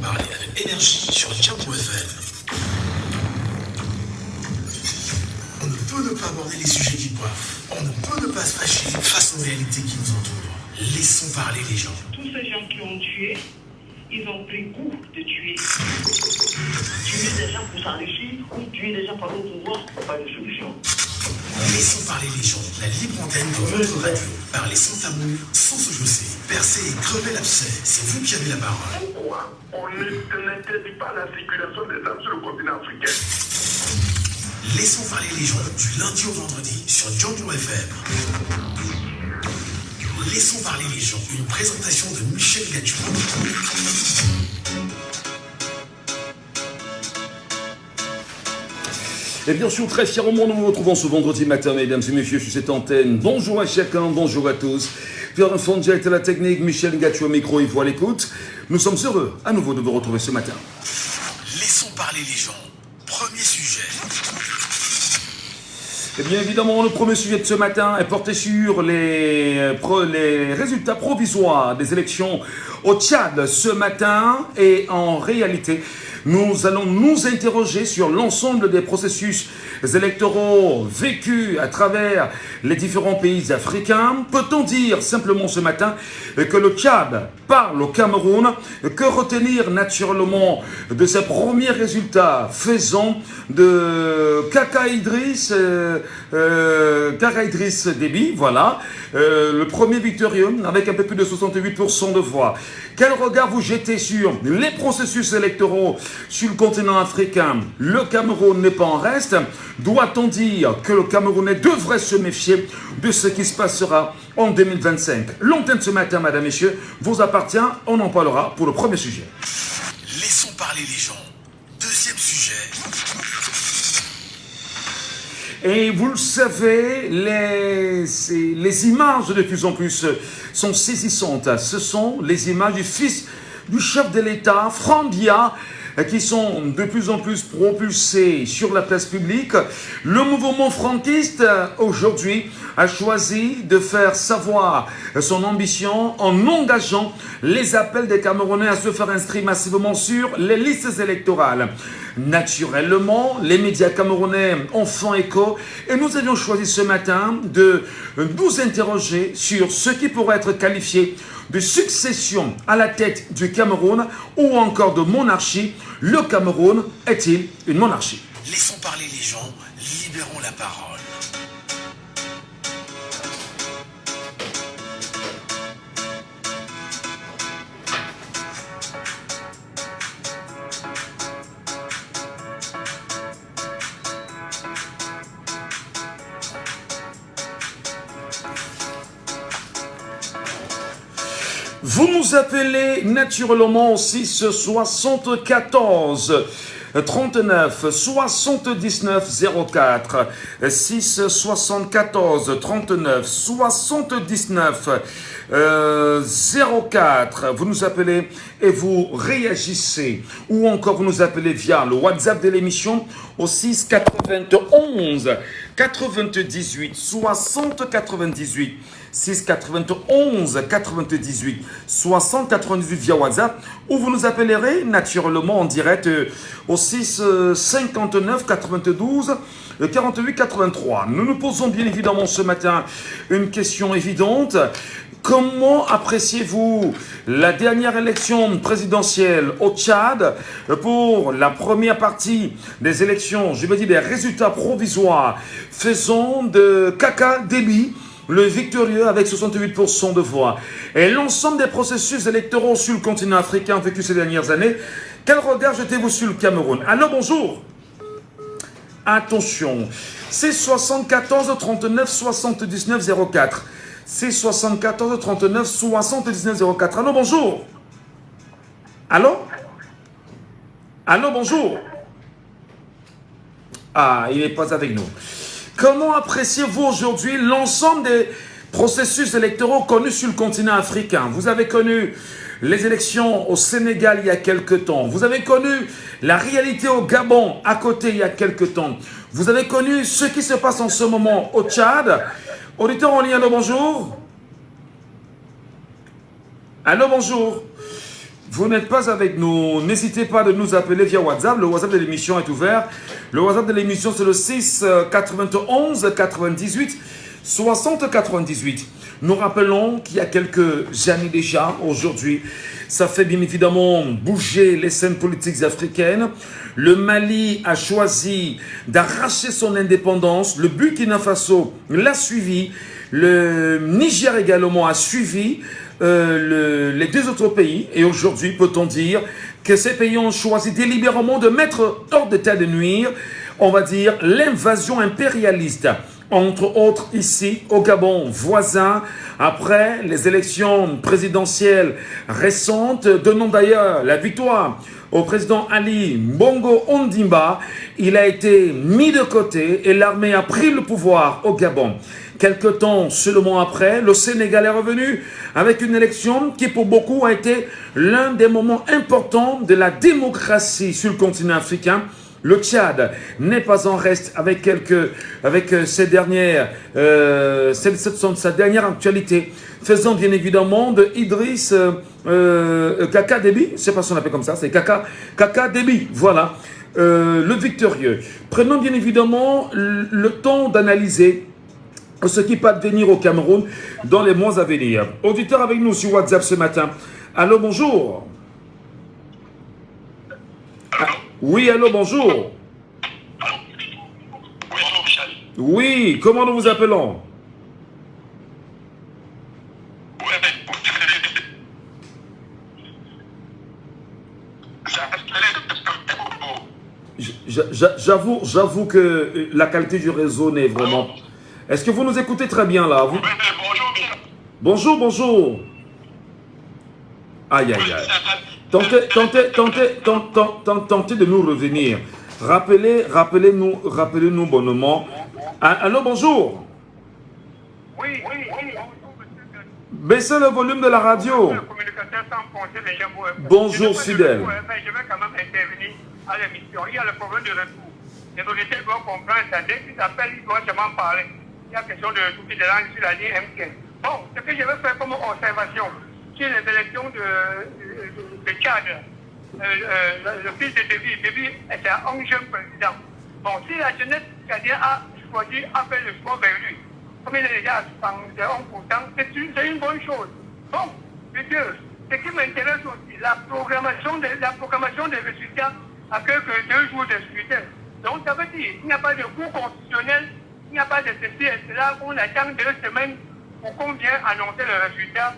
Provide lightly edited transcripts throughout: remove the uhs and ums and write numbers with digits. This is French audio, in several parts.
parler avec énergie sur Djambo FM. On ne peut ne pas aborder les sujets qui coiffent. On ne peut ne pas se fâcher face aux réalités qui nous entourent. Laissons parler les gens. Tous ces gens qui ont tué, ils ont pris goût de tuer. Tuer des gens pour s'enrichir ou tuer des gens par le pouvoir, pas de solution. Laissons parler les gens. La libre antenne de votre radio. Parlez sans tabou, sans se jausser. Percez et crevez l'abcès. C'est vous qui avez la parole. Pourquoi on n'interdit pas la circulation des armes sur le continent africain? Laissons parler les gens du lundi au vendredi sur Djambo FM. Laissons parler les gens. Une présentation de Michel Gachou. Et bien sûr, très fièrement, nous nous retrouvons ce vendredi matin, mesdames et messieurs, sur cette antenne. Bonjour à chacun, bonjour à tous. Pierre Fondiac à la technique, Michel Gachou au micro et vous à l'écoute. Nous sommes heureux à nouveau de vous retrouver ce matin. Laissons parler les gens. Premier sujet. Et bien évidemment, le premier sujet de ce matin est porté sur les résultats provisoires des élections au Tchad ce matin. Et en réalité, nous allons nous interroger sur l'ensemble des processus électoraux vécus à travers les différents pays africains. Peut-on dire simplement ce matin que le Tchad parle au Cameroun? Que retenir naturellement de ces premiers résultats faisant de Kaka Idriss Déby, voilà, le premier victorieux avec un peu plus de 68% de voix. Quel regard vous jetez sur les processus électoraux sur le continent africain? Le Cameroun n'est pas en reste. Doit-on dire que le Camerounais devrait se méfier de ce qui se passera en 2025? L'antenne ce matin, madame, messieurs, vous appartient. On en parlera pour le premier sujet. Laissons parler les gens. Deuxième sujet. Et vous le savez, les images de plus en plus sont saisissantes. Ce sont les images du fils du chef de l'État, Franck Biya, qui sont de plus en plus propulsés sur la place publique. Le mouvement franquiste, aujourd'hui, a choisi de faire savoir son ambition en engageant les appels des Camerounais à se faire inscrire massivement sur les listes électorales. Naturellement, les médias camerounais en font écho et nous avions choisi ce matin de nous interroger sur ce qui pourrait être qualifié de succession à la tête du Cameroun ou encore de monarchie. Le Cameroun est-il une monarchie? Laissons parler les gens, libérons la parole. Vous nous appelez naturellement au 6 74 39 79 04 6 74 39 79 04. Vous nous appelez et vous réagissez. Ou encore vous nous appelez via le WhatsApp de l'émission au 6 91 98 60 98. 6 91 98 60 98 via WhatsApp, ou vous nous appellerez naturellement en direct au 6 59 92 48 83. Nous nous posons bien évidemment ce matin une question évidente. Comment appréciez-vous la dernière élection présidentielle au Tchad pour la première partie des élections, je veux dire des résultats provisoires, faisant de Kaka Déby le victorieux avec 68% de voix, et l'ensemble des processus électoraux sur le continent africain vécus ces dernières années? Quel regard jetez-vous sur le Cameroun? Allô, bonjour. Attention, c'est 74 39 79 04. C'est 74 39 79 04. Allô, bonjour. Allô? Allô, bonjour. Ah, il n'est pas avec nous. Comment appréciez-vous aujourd'hui l'ensemble des processus électoraux connus sur le continent africain? Vous avez connu les élections au Sénégal il y a quelque temps. Vous avez connu la réalité au Gabon à côté il y a quelque temps. Vous avez connu ce qui se passe en ce moment au Tchad. Auditeur en ligne, allô, bonjour. Allô, bonjour. vous n'êtes pas avec nous, n'hésitez pas de nous appeler via WhatsApp. Le WhatsApp de l'émission est ouvert. Le WhatsApp de l'émission, c'est le 6 91 98 60 98. Nous rappelons qu'il y a quelques années déjà, aujourd'hui, ça fait bien évidemment bouger les scènes politiques africaines. Le Mali a choisi d'arracher son indépendance. Le Burkina Faso l'a suivi. Le Niger également a suivi les deux autres pays. Et aujourd'hui, peut-on dire que ces pays ont choisi délibérément de mettre hors d'état de nuire, on va dire, l'invasion impérialiste. Entre autres ici au Gabon voisin, après les élections présidentielles récentes, donnant d'ailleurs la victoire au président Ali Bongo Ondimba, il a été mis de côté et l'armée a pris le pouvoir au Gabon. Quelque temps seulement après, le Sénégal est revenu avec une élection qui pour beaucoup a été l'un des moments importants de la démocratie sur le continent africain. Le Tchad n'est pas en reste avec sa dernière actualité, faisant bien évidemment de Idriss Kaka Déby, je ne sais pas si on l'appelle comme ça, c'est Kaka Déby, voilà, le victorieux. Prenons bien évidemment le temps d'analyser ce qui peut advenir au Cameroun dans les mois à venir. Auditeur avec nous sur WhatsApp ce matin. Allô, bonjour. Oui, allô, bonjour. Oui, comment nous vous appelons? J'avoue que la qualité du réseau n'est vraiment... Est-ce que vous nous écoutez très bien là? Vous... Bonjour, bonjour. Aïe, aïe, aïe. Tentez de nous revenir. Rappelez-nous bonnement. Allô, bonjour. Oui. Baissez le volume de la radio. Bonjour, fidèle. Je vais quand même intervenir à l'émission. Il y a le problème de retour. Les auditeurs doivent comprendre ça. Dès qu'ils appellent, ils doivent seulement parler. Il y a question de tout de langue sur la ligne M15. Bon, ce que je vais faire comme observation sur les élections de Tchad, le fils de Déby était un jeune président. Bon, si la jeunesse tchadienne a choisi à faire le choix vers lui, comme il est déjà à 71%, c'est une bonne chose. Bon, monsieur, ce qui m'intéresse aussi, la programmation des résultats à quelques 2 jours de scrutin. Donc, ça veut dire qu'il n'y a pas de cours constitutionnel, il n'y a pas de ceci et cela, on attend 2 semaines pour qu'on vienne annoncer le résultat.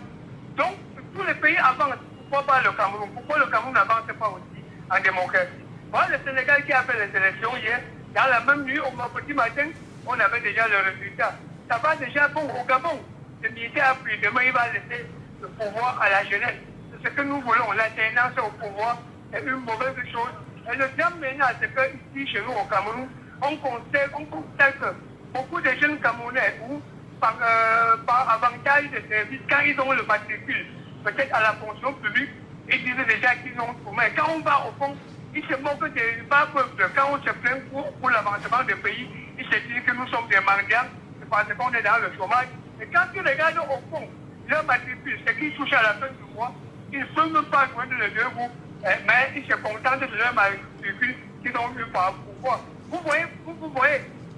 Donc, tous les pays avancent. Pourquoi pas le Cameroun? Pourquoi le Cameroun n'avance pas aussi en démocratie? Voilà le Sénégal qui a fait les élections hier. Dans la même nuit, au petit matin, on avait déjà le résultat. Ça va déjà bon au Gabon. Le militaire a pris. Demain, il va laisser le pouvoir à la jeunesse. C'est ce que nous voulons. L'alternance au pouvoir est une mauvaise chose. Et le drame maintenant, c'est qu'ici, chez nous, au Cameroun, on constate que beaucoup de jeunes Camerounais, par avantage de service, quand ils ont le matricule, peut-être à la fonction publique, ils disent déjà qu'ils ont trouvé. Quand on va au fond, ils se moquent des pas peuple. Quand on se plaint pour l'avancement du pays, ils se disent que nous sommes des mendiants, c'est parce qu'on est dans le chômage. Et quand tu regardes au fond, leur matricule, ce qu'ils touchent à la fin du mois, ils ne peuvent même pas joindre les deux bouts, mais ils se contentent de leur matricule qu'ils ont eu par pouvoir. Vous voyez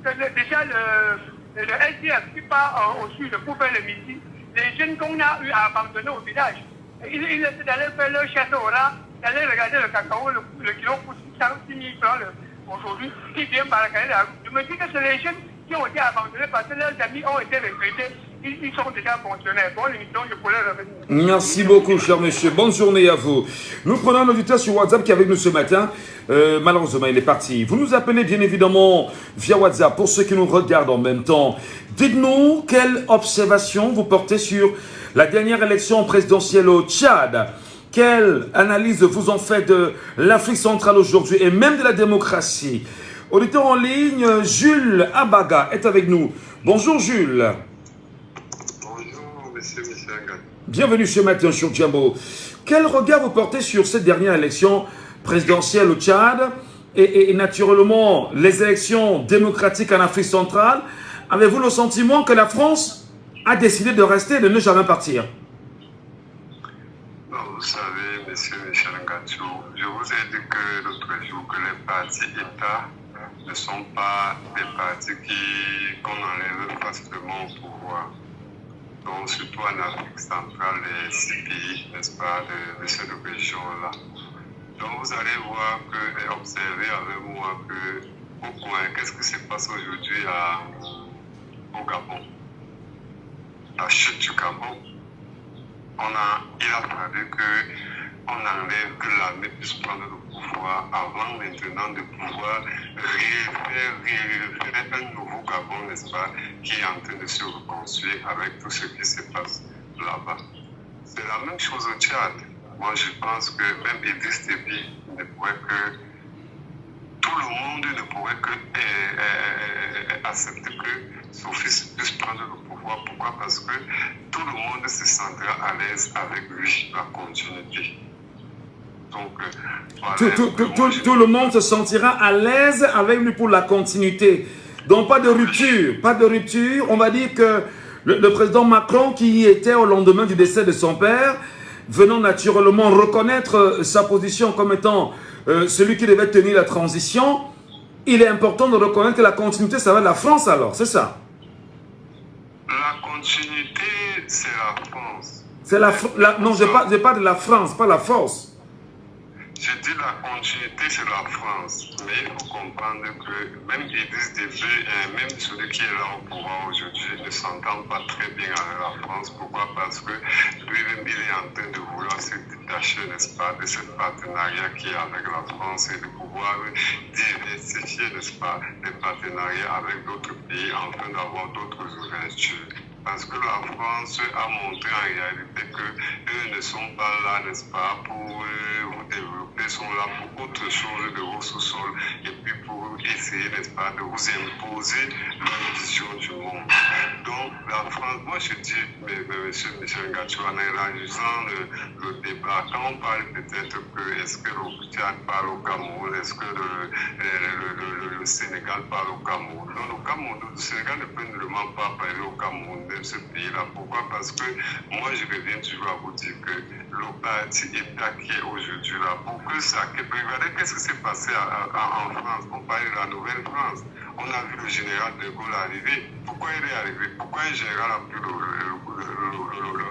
que déjà le SDF qui part au sud pour faire le midi, les jeunes qu'on a eu à abandonner au village, ils essaient d'aller faire leur chasse au rat, d'aller regarder le cacao, le kilo pour 6 000 francs aujourd'hui, ils viennent barricader la route. Je me dis que c'est les jeunes qui ont été abandonnés parce que leurs amis ont été recrutés. Ils sont déjà fonctionnaires. Bon, l'émission, je pourrais revenir. Merci beaucoup, cher monsieur. Bonne journée à vous. Nous prenons un auditeur sur WhatsApp qui est avec nous ce matin. Malheureusement, il est parti. Vous nous appelez bien évidemment via WhatsApp pour ceux qui nous regardent en même temps. Dites-nous quelle observation vous portez sur la dernière élection présidentielle au Tchad. Quelle analyse vous en faites de l'Afrique centrale aujourd'hui et même de la démocratie? Auditeur en ligne, Jules Abaga est avec nous. Bonjour Jules. Bonjour monsieur Michel. Bienvenue ce matin sur Djambo. Quel regard vous portez sur cette dernière élection présidentielle au Tchad et naturellement les élections démocratiques en Afrique centrale? Avez-vous le sentiment que la France a décidé de rester et de ne jamais partir? Non, vous savez, monsieur Gacho, je vous ai dit que l'autre jour que les partis États ne sont pas des partis qu'on enlève facilement au pouvoir. Donc, surtout en Afrique centrale, les 6 pays, n'est-ce pas, de cette région-là. Donc, vous allez voir que, et observer avec moi que, au point, qu'est-ce qui se passe aujourd'hui au Gabon, la chute du Gabon. Il a fallu qu'on enlève, que l'armée puisse prendre le pouvoir avant maintenant de pouvoir faire un nouveau Gabon, n'est-ce pas, qui est en train de se reconstruire avec tout ce qui se passe là-bas. C'est la même chose au Tchad. Moi, je pense que même Idriss Déby ne pourrait que... Tout le monde ne pourrait que accepter que son fils puisse prendre le pouvoir. Pourquoi? Parce que tout le monde se sentira à l'aise avec lui, la continuité. Donc, voilà, tout le monde se sentira à l'aise avec lui pour la continuité. Donc, pas de rupture. Pas de rupture. On va dire que le président Macron, qui était au lendemain du décès de son père, venant naturellement reconnaître sa position comme étant celui qui devait tenir la transition, il est important de reconnaître que la continuité, ça va de la France alors, c'est ça? La continuité, c'est la France. Non, je parle de la France, pas la force. Je dis la continuité, c'est la France. Mais il faut comprendre que même Idriss Déby, même celui qui est là au pouvoir aujourd'hui, ne s'entend pas très bien avec la France. Pourquoi? Parce que lui-même, il est en train de vouloir se détacher, n'est-ce pas, de ce partenariat qui est avec la France et de pouvoir diversifier, n'est-ce pas, des partenariats avec d'autres pays afin d'avoir d'autres ouvertures. Parce que la France a montré en réalité qu'eux ne sont pas là, n'est-ce pas, pour vous développer, sont là pour autre chose de vos sous-sols et puis pour essayer, n'est-ce pas, de vous imposer leur vision du monde. Donc, la France, moi je dis, monsieur Michel Ngacho, en élargissant le débat, quand on parle peut-être que est-ce que le Tchad parle au Cameroun, est-ce que le Sénégal parle au Cameroun? Non, le Sénégal ne peut vraiment pas parler au Cameroun de ce pays-là. Pourquoi? Parce que moi je reviens toujours à vous dire que le parti État qui est aujourd'hui là, pour que ça, regardez qu'est-ce qui s'est passé en France, on parle de la Nouvelle-France. On a vu le général de Gaulle arriver. Pourquoi il est arrivé? Pourquoi un général a pris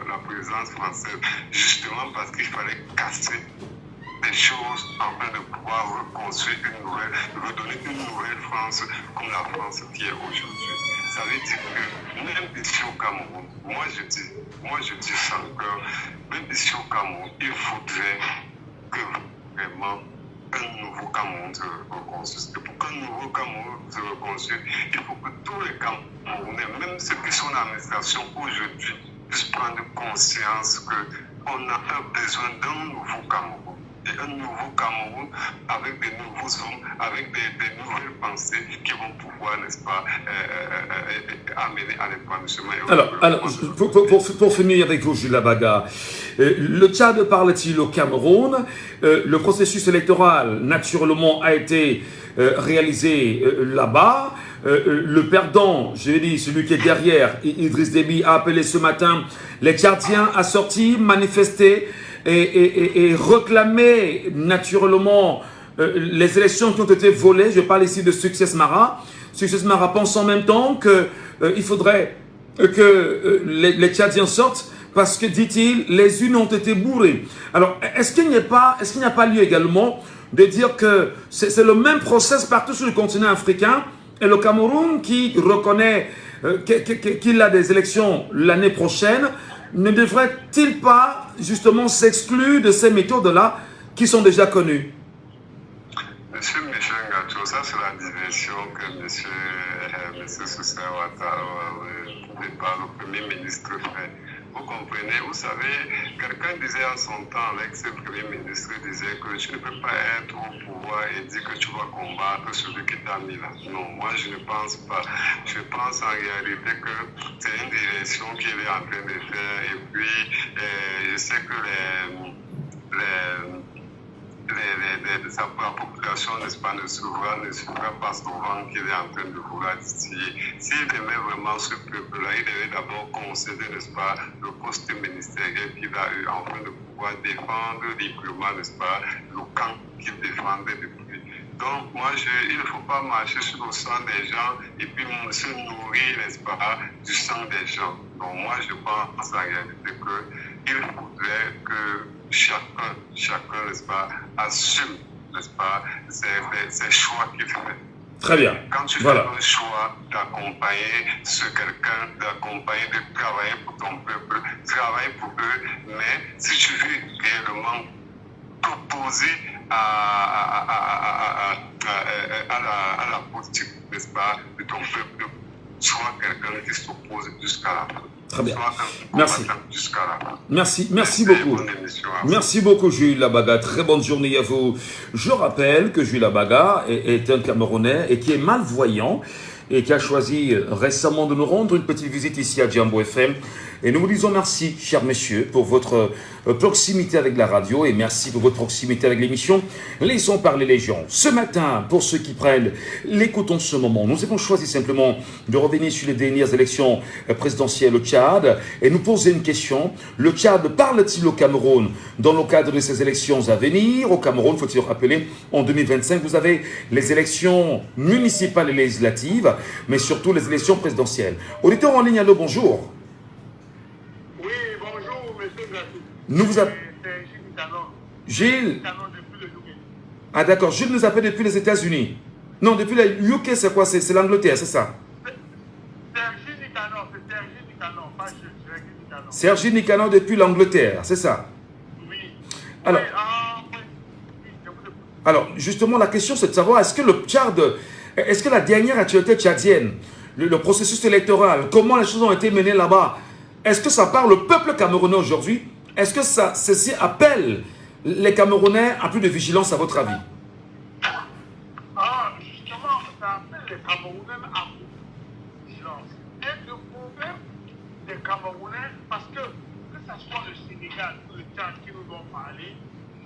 la présidence française? Justement parce qu'il fallait casser des choses afin de pouvoir reconstruire redonner une nouvelle France comme la France qui est aujourd'hui. Ça veut dire que même ici au Cameroun, moi je dis sans cœur, même ici au Cameroun, il faudrait que vraiment un nouveau Cameroun se reconstruise. Et pour qu'un nouveau Cameroun se reconstruise, il faut que tous les Camerounais, même ceux qui sont en administration aujourd'hui, puissent prendre conscience qu'on a besoin d'un nouveau Cameroun. Et un nouveau Cameroun avec des nouveaux hommes, avec des nouvelles pensées qui vont pouvoir, n'est-ce pas, amener à l'épanouissement. Alors pour finir avec vous, Jules Labaga, le Tchad parle-t-il au Cameroun? Le processus électoral, naturellement, a été réalisé là-bas. Le perdant, je dis celui qui est derrière, Idriss Déby, a appelé ce matin les Tchadiens à sortir, manifester et réclamer naturellement les élections qui ont été volées. Je parle ici de Success Mara. Success Mara pense en même temps qu'il faudrait que les Tchadiens sortent parce que, dit-il, les unes ont été bourrées. Alors, est-ce qu'il n'y a pas lieu également de dire que c'est le même process partout sur le continent africain et le Cameroun qui reconnaît qu'il a des élections l'année prochaine, ne devrait-il pas justement s'exclure de ces méthodes-là qui sont déjà connues? Monsieur Michel Ngacho, ça c'est la diversion que monsieur Soussé Ouattara, le Premier ministre, fait. Vous comprenez, vous savez, quelqu'un disait en son temps, l'ex-premier ministre disait que tu ne peux pas être au pouvoir et dire que tu vas combattre celui qui t'a mis là. Non, moi je ne pense pas. Je pense en réalité que c'est une direction qu'il est en train de faire et puis je sais que la population, n'est-ce pas, ne souverain pas souvent qu'il est en train de vouloir distiller. S'il aimait vraiment ce peuple-là, il devait d'abord concéder, n'est-ce pas, le poste ministériel qu'il a eu afin de pouvoir défendre librement, n'est-ce pas, le camp qu'ils défendaient depuis. Donc, moi, il ne faut pas marcher sur le sang des gens et puis se nourrir, n'est-ce pas, du sang des gens. Donc, moi, je pense en réalité qu'il faudrait que chacun, n'est-ce pas, assume, n'est-ce pas, ses choix qu'il fait. Très bien. Quand tu fais un choix d'accompagner quelqu'un, d'accompagner, de travailler pour ton peuple, travaille pour eux, mais si tu veux réellement t'opposer à la politique, n'est-ce pas, de ton peuple, sois quelqu'un qui s'oppose jusqu'à la fin. Très bien. Merci. Jusqu'à la fin. Merci beaucoup. Merci beaucoup, Jules Labaga. Très bonne journée à vous. Je rappelle que Jules Labaga est un Camerounais et qui est malvoyant et qui a choisi récemment de nous rendre une petite visite ici à Jambo FM. Et nous vous disons merci, chers messieurs, pour votre proximité avec la radio et merci pour votre proximité avec l'émission. Laissons parler les gens. Ce matin, pour ceux qui prennent l'écoute en ce moment, nous avons choisi simplement de revenir sur les dernières élections présidentielles au Tchad et nous poser une question. Le Tchad parle-t-il au Cameroun dans le cadre de ces élections à venir? Au Cameroun, faut-il rappeler, en 2025, vous avez les élections municipales et législatives, mais surtout les élections présidentielles. Auditeur en ligne, allô, bonjour. Oui, bonjour, monsieur Gatou. Nous vous appelons. C'est Gilles Canon. Gilles. Canon depuis le UK. Ah d'accord, Gilles nous appelle depuis les États-Unis. Non, depuis le UK, c'est quoi? C'est l'Angleterre, c'est ça? Sergi Nicanon, c'est Sergi Nicanon, pas Sergi Nicanon. Sergi Nicanon depuis l'Angleterre, c'est ça? Oui. Alors, alors, justement, la question c'est de savoir, est-ce que le Tchad, est-ce que la dernière actualité tchadienne, le processus électoral, comment les choses ont été menées là-bas, est-ce que ça parle au peuple camerounais aujourd'hui? Est-ce que ceci appelle les Camerounais à plus de vigilance, à votre avis? Justement, ça appelle les Camerounais à plus de vigilance. Et le problème des Camerounais, parce que ce soit le Sénégal ou le Tchad qui nous ont parlé,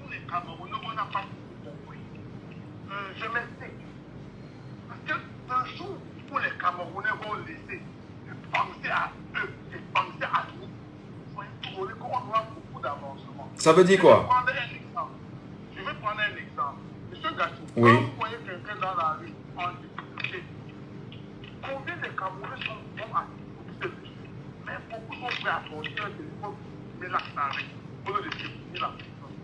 nous les Camerounais, on n'a pas tout compris. Je m'explique. Parce que un jour où les Camerounais vont laisser penser à eux et penser à nous, il faut trouver qu'on aura beaucoup d'avancement. Ça veut dire quoi? Je vais prendre un exemple. Monsieur Gatou, oui. Quand vous voyez quelqu'un dans la rue en difficulté, combien de Camerounais sont bons à difficulté? Mais beaucoup sont prêts à sortir un téléphone, mais là, ça arrive. Pour le définir la personne.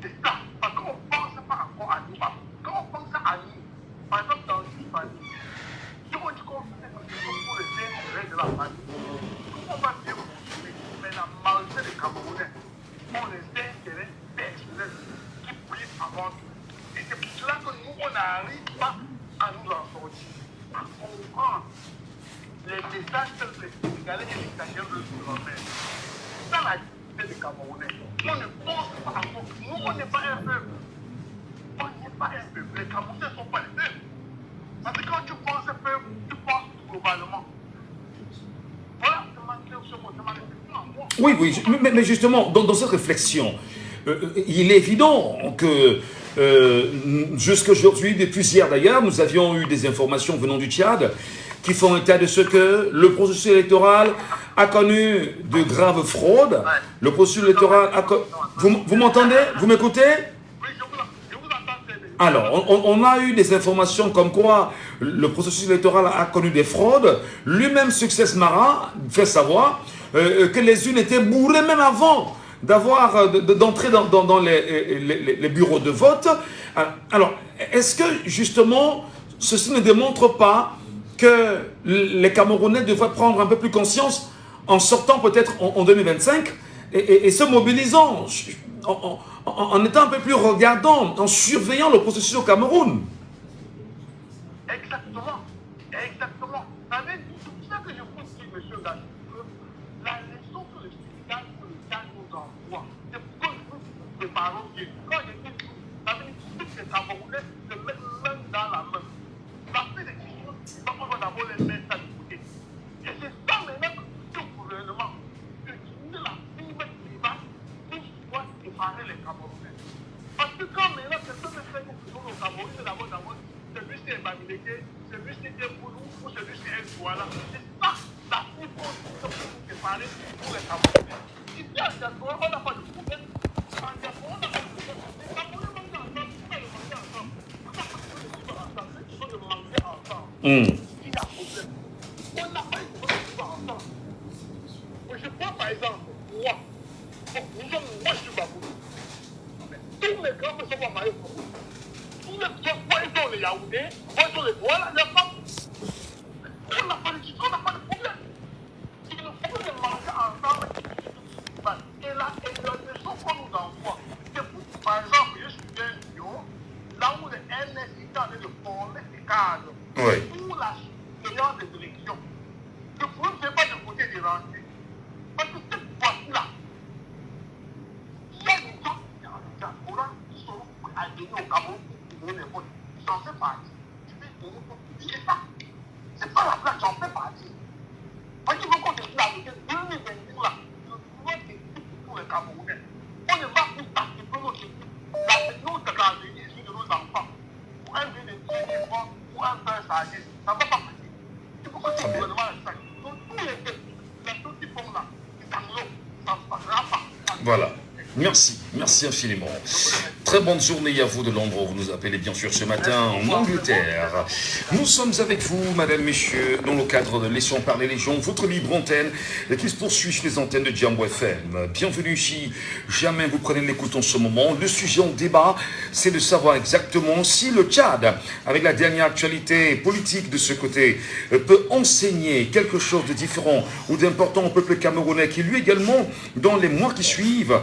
C'est ça. Parce qu'on ne pense pas encore à nous. Quand on pense à nous, par exemple, dans une famille, si on dit qu'on fait quelque chose pour les intérêts de la famille, on va bien continuer. Mais la majorité des Camerounais ont les intérêts personnels qui prient avant tout. Et c'est pour cela que nous, on n'arrive pas à nous en sortir, à comprendre les messages que les Sénégalais et les Tchadiens veulent nous remettre. Dans la difficulté des Camerounais, on ne pense pas encore. Nous, on n'est pas un peuple. On n'est pas un peuple. Les Camerounais ne sont pas les peuples. Parce que quand tu penses peuple, tu penses globalement. Voilà, c'est ma question, c'est ma réflexion. Oui, mais justement, dans cette réflexion, il est évident que jusqu'aujourd'hui, depuis hier d'ailleurs, nous avions eu des informations venant du Tchad qui font état de ce que le processus électoral a connu de graves fraudes. Le processus électoral a connu... Vous m'entendez? Vous m'écoutez? Oui, je vous entends très bien. Alors, on a eu des informations comme quoi le processus électoral a connu des fraudes. Lui-même, Success Mara fait savoir que les unes étaient bourrées même avant d'entrer dans les bureaux de vote. Alors, est-ce que justement, ceci ne démontre pas que les Camerounais devraient prendre un peu plus conscience en sortant peut-être en 2025 et se mobilisant, en étant un peu plus regardant, en surveillant le processus au Cameroun? Exactement. Exactement. Vous savez, c'est pour ça que je vous dis, monsieur Gatou, que la leçon que le Sénégal ou le Tchad nous envoie, c'est pour que nous nous préparons bien. Quand je dis tout, ça veut dire que tous les Camerounais se mettent main dans la main. Ça fait des choses, on va d'abord les mettre à côté. Et c'est ça maintenant que le gouvernement utilise la firme privée pour pouvoir préparer les Camerounais. Parce que quand maintenant, c'est ce que fait que nous au Cameroun, c'est d'abord celui-ci est Bamileke, celui-ci est Boulou, ou celui-ci est Douala. C'est ça, la firme pour nous préparer pour les Camerounais. Ici à Diaspora, on n'a pas de problème. Il y a problème. On n'a pas eu de pouvoir ensemble. Je prends par exemple, moi, moi je suis Baboulou. Tous les grands sont pas mariés. Tous les gens, ils sont les Yaoundés, ils sont les Douala, les femmes. On n'a pas de problème. C'est le problème de manger ensemble. Et la leçon qu'on nous envoie, c'est pour, par exemple, je suis un lion, là où le NS est en train de former ses cadres pour la surveillance des élections. Le problème, ce n'est pas de côté des rentiers. Parce que cette fois-là, il y a des gens qui sont alignés au Cameroun pour donner les votes. J'en fais partie. Je vais donner pour publier ça. C'est pas la blague, j'en fais partie. Parce qu'il faut qu'on se dise la vérité, 2022 là, le pouvoir c'est pour les Camerounais. On ne va plus participer notre équipe. Notre tragédie de nos enfants. Pour un bien de 10 francs, pour un pain salé, ça ne va pas passer. Il faut que ce gouvernement le sache. Donc tous les petits fonds là, les camions, ça ne passera pas. Voilà. Merci, merci infiniment. Très bonne journée à vous de l'endroit où vous nous appelez bien sûr ce matin en Angleterre. Nous sommes avec vous, madame, messieurs, dans le cadre de Laissons parler les gens, votre libre antenne qui se poursuit sur les antennes de Jambo FM. Bienvenue ici, jamais vous prenez l'écoute en ce moment. Le sujet en débat, c'est de savoir exactement si le Tchad, avec la dernière actualité politique de ce côté, peut enseigner quelque chose de différent ou d'important au peuple camerounais qui lui également, dans les mois qui suivent,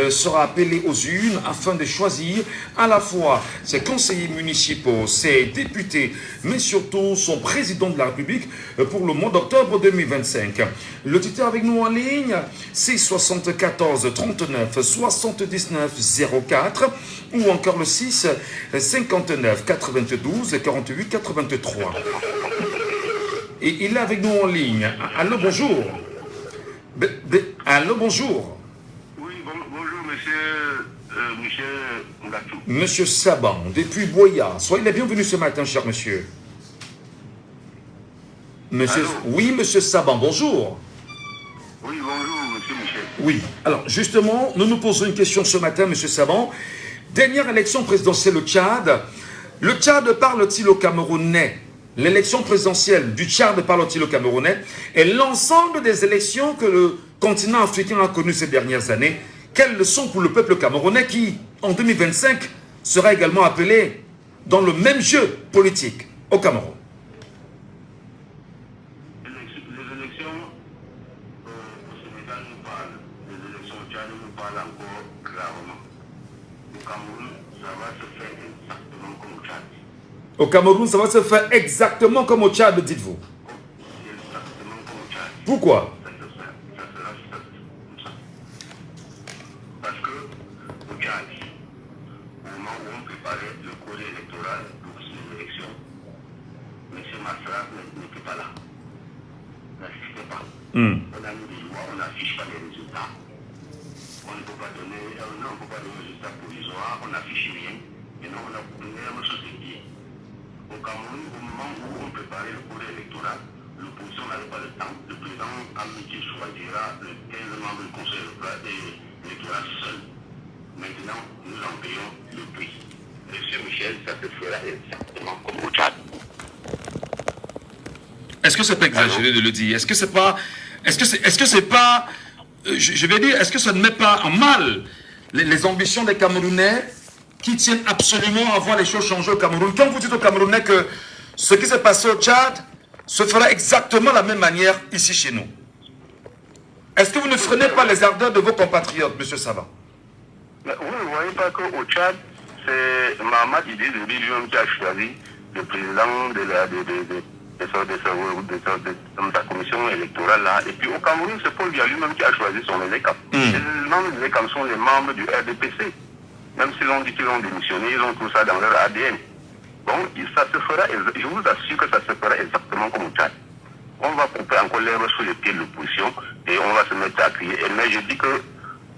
sera appelé aux urnes afin de choisir à la fois ses conseillers municipaux, ses députés, mais surtout son président de la République pour le mois d'octobre 2025. Le titre avec nous en ligne, c'est 74 39 79 04 ou encore le 6 59 92 48 83. Et il est avec nous en ligne. Allô, bonjour. Allô, bonjour. Bonjour, monsieur Michel Ngatou. Monsieur Saban, depuis Boya. Soyez les bienvenus ce matin, cher monsieur. Monsieur. Oui, monsieur Saban, bonjour. Oui, bonjour, monsieur Michel. Oui, alors justement, nous nous posons une question ce matin, monsieur Saban. Dernière élection présidentielle au Tchad. Le Tchad parle-t-il aux Camerounais? L'élection présidentielle du Tchad parle-t-il aux Camerounais? Et l'ensemble des élections que le continent africain a connues ces dernières années, quelles leçons pour le peuple camerounais qui, en 2025, sera également appelé dans le même jeu politique au Cameroun? Les élections au Sénégal nous parlent, les élections au Tchad nous parlent encore clairement. Au Cameroun, ça va se faire exactement comme au Tchad. Au Cameroun, ça va se faire exactement comme au Tchad, dites-vous. Exactement comme au Tchad. Pourquoi? Ça sera comme ça. Parce que au Tchad, au moment où on préparait le code électoral pour ces élections, M. Massra n'était pas là. N'assistait pas. On a mis des lois, on n'affiche pas les résultats. On ne peut pas donner les résultats provisoires, on n'affiche rien. Et non, on a donné la même chose qui est. Au Cameroun, au moment où on préparait le code électoral, l'opposition n'avait pas le temps. Le président a dit qu'il choisira le 15 membres du conseil électoral seul. Maintenant, nous en payons le prix. Monsieur Michel, ça se fera exactement comme au Tchad. Est-ce que c'est pas exagéré de le dire? Est-ce que c'est pas, je vais dire, est-ce que ça ne met pas en mal les ambitions des Camerounais qui tiennent absolument à voir les choses changer au Cameroun? Quand vous dites aux Camerounais que ce qui s'est passé au Tchad se fera exactement de la même manière ici chez nous, est-ce que vous ne freinez pas les ardeurs de vos compatriotes, M. Savant? Vous ne voyez pas qu'au Tchad, c'est Mahamat Idriss Déby lui-même qui a choisi le président de sa commission électorale là. Et puis au Cameroun, c'est Paul Biya lui-même qui a choisi son EDECAM. Les membres de l'EDECAM sont les membres du RDPC. Même s'ils ont dit qu'ils ont démissionné, ils ont tout ça dans leur ADN. Bon, ça se fera, je vous assure que ça se fera exactement comme au Tchad. On va couper encore l'herbe sous les pieds de l'opposition et on va se mettre à crier. Mais je dis que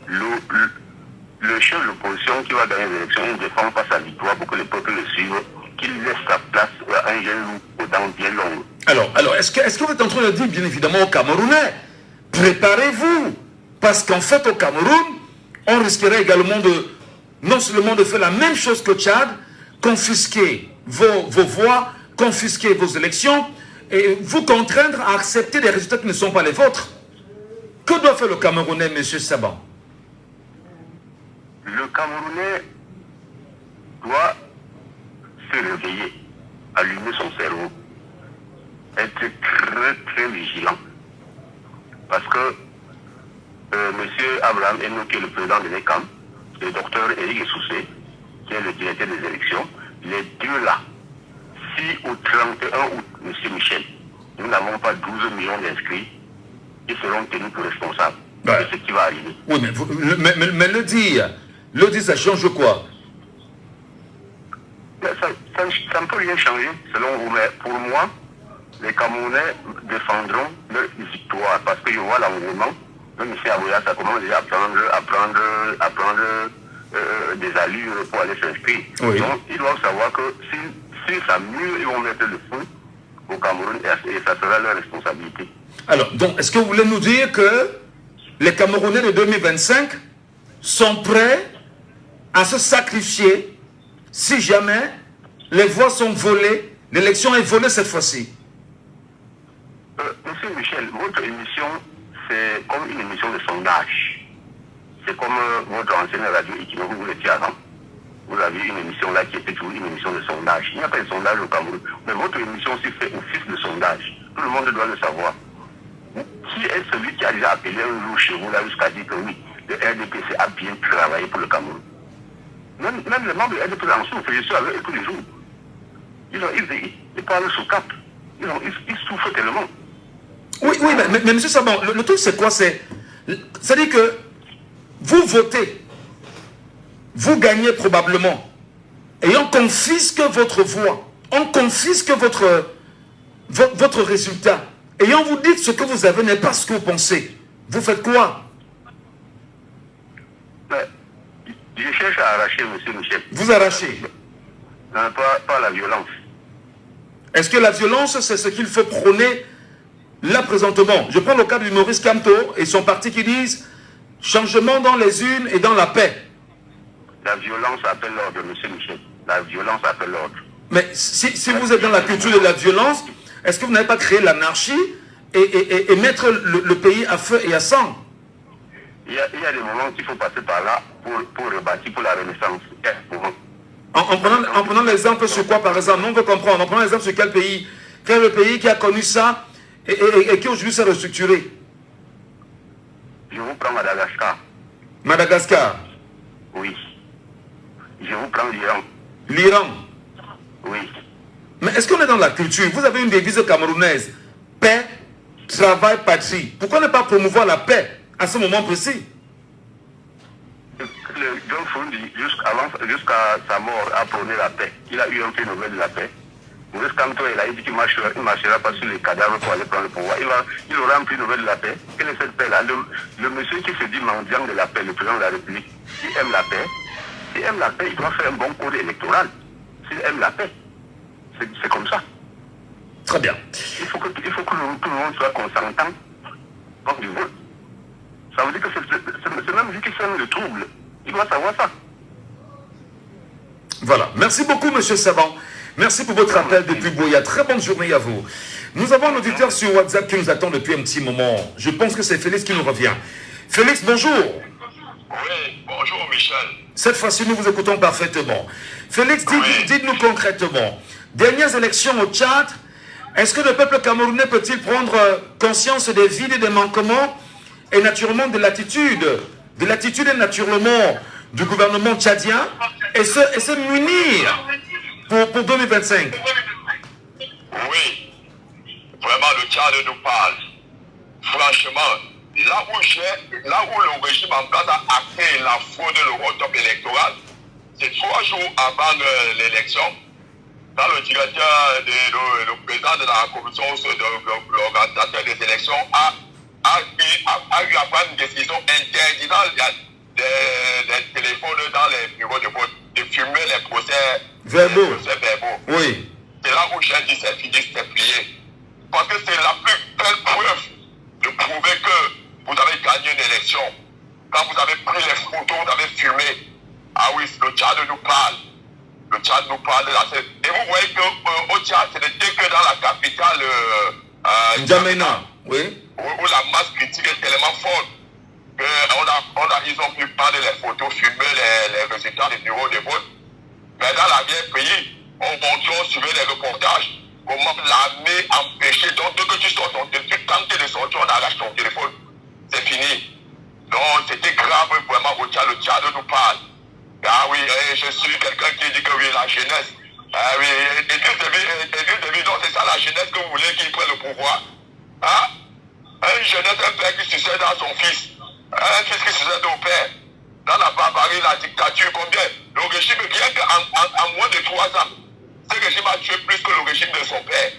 le chef de l'opposition qui va gagner les élections, il ne défend pas sa victoire pour que le peuple le suive, qu'il laisse sa place à un jeune loup aux dents bien longues. Alors est-ce que vous êtes en train de dire, bien évidemment, aux Camerounais, préparez-vous, parce qu'en fait, au Cameroun, on risquerait également non seulement de faire la même chose que Tchad, confisquer vos voix, confisquer vos élections et vous contraindre à accepter des résultats qui ne sont pas les vôtres. Que doit faire le Camerounais, M. Saban? Le Camerounais doit se réveiller, allumer son cerveau, être très très vigilant. Parce que M. Abraham Eno, qui est le président de l'ECAM, et le docteur Éric Essoussé, qui est le directeur des élections, les deux là, si au 31 août, M. Michel, nous n'avons pas 12 millions d'inscrits, ils seront tenus pour responsables de ce qui va arriver. Oui, mais le dire, ça change quoi? Ça ne peut rien changer, selon vous, mais pour moi, les Camerounais défendront leur victoire, parce que je vois l'engouement. Même ici à Boya, ça commence déjà à prendre des allures pour aller s'inscrire. Oui. Donc, ils doivent savoir que si ça mûre, ils vont mettre le feu au Cameroun et ça sera leur responsabilité. Alors, donc, est-ce que vous voulez nous dire que les Camerounais de 2025 sont prêts à se sacrifier si jamais les voix sont volées, l'élection est volée cette fois-ci? Monsieur Michel, votre émission, c'est comme une émission de sondage. C'est comme votre ancienne radio Ikino, vous l'étiez avant. Vous avez une émission là qui était toujours une émission de sondage. Il n'y a pas de sondage au Cameroun. Mais votre émission aussi fait office de sondage. Tout le monde doit le savoir. Qui est celui qui a déjà appelé un jour chez vous là jusqu'à dire que oui, le RDPC a bien travaillé pour le Cameroun? Même les membres du RDPC en souffrent, je suis avec eux tous les jours. Ils parlent sous cap. Ils souffrent tellement. Oui, mais M. Saban, le truc c'est quoi? C'est-à-dire que vous votez, vous gagnez probablement, et on confisque votre voix, on confisque votre résultat, et on vous dit ce que vous avez n'est pas ce que vous pensez. Vous faites quoi? Je cherche à arracher, M. Michel. Vous arrachez? Non, pas la violence. Est-ce que la violence, c'est ce qu'il faut prôner là présentement? Je prends le cas du Maurice Kamto et son parti qui disent changement dans les urnes et dans la paix. La violence appelle l'ordre, M. Michel. La violence appelle l'ordre. Mais si vous êtes dans la culture de la violence, est-ce que vous n'avez pas créé l'anarchie et mettre le pays à feu et à sang? Il y a des moments qu'il faut passer par là pour rebâtir pour la renaissance. En prenant l'exemple sur quoi, par exemple? On veut comprendre. En prenant l'exemple sur quel pays? Quel est le pays qui a connu ça et qui aujourd'hui s'est restructuré? Je vous prends Madagascar. Madagascar? Oui. Je vous prends l'Iran. L'Iran? Oui. Mais est-ce qu'on est dans la culture? Vous avez une devise camerounaise. Paix, travail, patrie. Pourquoi ne pas promouvoir la paix à ce moment précis? John Fundi, jusqu'à sa mort, a prôné la paix. Il a eu un prix Nobel de la paix. Maurice Kamto, il a dit qu'il ne marchera pas sur les cadavres pour aller prendre le pouvoir. Il aura un prix Nobel de la paix. Quelle est cette paix-là? Le monsieur qui se dit mendiant de la paix, le président de la République, s'il aime la paix, il doit faire un bon code électoral. S'il aime la paix, c'est comme ça. Très bien. Il faut que tout le monde soit consentant quand du vote. Ça veut dire que c'est même lui qui sème le trouble. Il doit savoir ça. Voilà. Merci beaucoup, M. Saban. Merci pour votre appel depuis Boya. Très bonne journée à vous. Nous avons un auditeur sur WhatsApp qui nous attend depuis un petit moment. Je pense que c'est Félix qui nous revient. Félix, bonjour. Oui, bonjour Michel. Cette fois-ci, nous vous écoutons parfaitement. Félix, dites-nous concrètement. Dernières élections au Tchad, est-ce que le peuple camerounais peut-il prendre conscience des vides et des manquements et naturellement de l'attitude et naturellement du gouvernement tchadien et se munir pour 2025? Oui, vraiment le Tchad nous parle. Franchement, là où le régime en place a acté la fraude de l'Eurotop électoral, c'est 3 jours avant l'élection, quand le directeur, le président de la commission de l'organisation des élections a eu à prendre une décision interdisant des téléphones dans les bureaux de vote, de filmer les procès verbaux. Oui. C'est là où j'ai dit c'est fini, c'est plié. Parce que c'est la plus belle preuve de prouver que vous avez gagné une élection. Quand vous avez pris les photos, vous avez filmé. Ah oui, le Tchad nous parle. Le Tchad nous parle de la... Et vous voyez qu'au Tchad, ce n'était que dans la capitale N'Djamena, oui. Où la masse critique est tellement forte qu'ils ont pu prendre les photos, filmer les résultats des bureaux de vote. Mais dans l'arrière-pays, on suivait les reportages, comment l'armée empêchait. Donc, dès que tu sors ton téléphone, tu tentes de sortir, on arrache ton téléphone. C'est fini. Donc, c'était grave, vraiment, au Tchad, le Tchad nous parle. Ah oui, je suis quelqu'un qui dit que oui, la jeunesse. Ah oui, Idriss Déby, donc c'est ça la jeunesse que vous voulez qu'il prenne le pouvoir. Hein? Une jeunesse, un père qui succède à son fils. Un fils qui succède au père. Dans la barbarie, la dictature, combien? Le régime, rien qu'en moins de 3 ans, ce régime a tué plus que le régime de son père.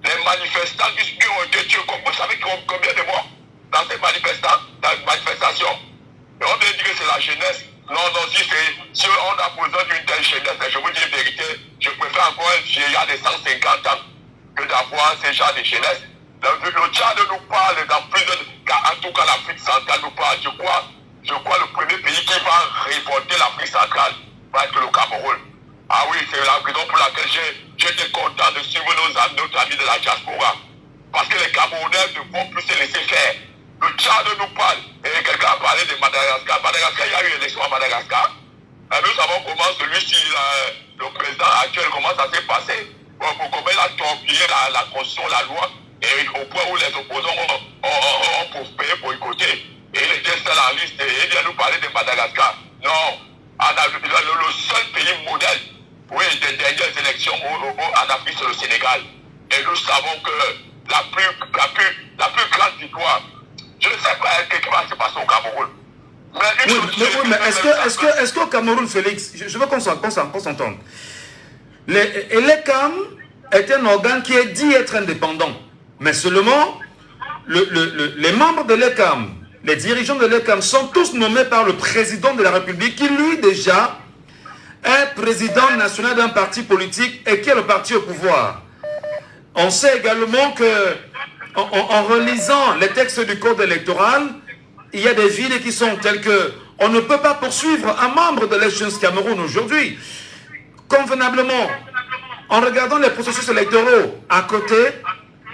Les manifestants qui ont été tués, vous savez combien de morts dans ces manifestations? Et on vient dire que c'est la jeunesse. Non, si on a besoin d'une telle jeunesse, je vous dis la vérité, je préfère encore un vieillard de 150 ans que d'avoir ces gens de jeunesse. Le Tchad nous parle dans plusieurs cas, en tout cas l'Afrique centrale nous parle. Je crois le premier pays qui va révolter l'Afrique centrale va être le Cameroun. Ah oui, c'est la raison pour laquelle j'étais content de suivre notre ami de la diaspora. Parce que les Camerounais ne vont plus se laisser faire. Le Tchad nous parle. Et quelqu'un a parlé de Madagascar. Madagascar, il y a eu une élection à Madagascar. Et nous savons comment celui-ci, le président actuel, comment ça s'est passé. Comment il a torpillé la constitution, la loi. Et au point où les opposants ont prospéré pour écouter. Et il était seul en liste. Et il vient nous parler de Madagascar. Non. Le seul pays modèle, oui, des dernières élections en Afrique, c'est le Sénégal. Et nous savons que la plus grande victoire, je ne sais pas ce qui va se passer au Cameroun. Mais est-ce qu'au Cameroun, Félix, je veux qu'on s'entende. L'ECAM est un organe qui est dit être indépendant. Mais seulement, les membres de l'ECAM, les dirigeants de l'ECAM sont tous nommés par le président de la République, qui lui déjà est président national d'un parti politique et qui est le parti au pouvoir. On sait également que, en relisant les textes du code électoral, il y a des villes qui sont telles que on ne peut pas poursuivre un membre de l'Échéance Cameroun aujourd'hui. Convenablement, en regardant les processus électoraux à côté,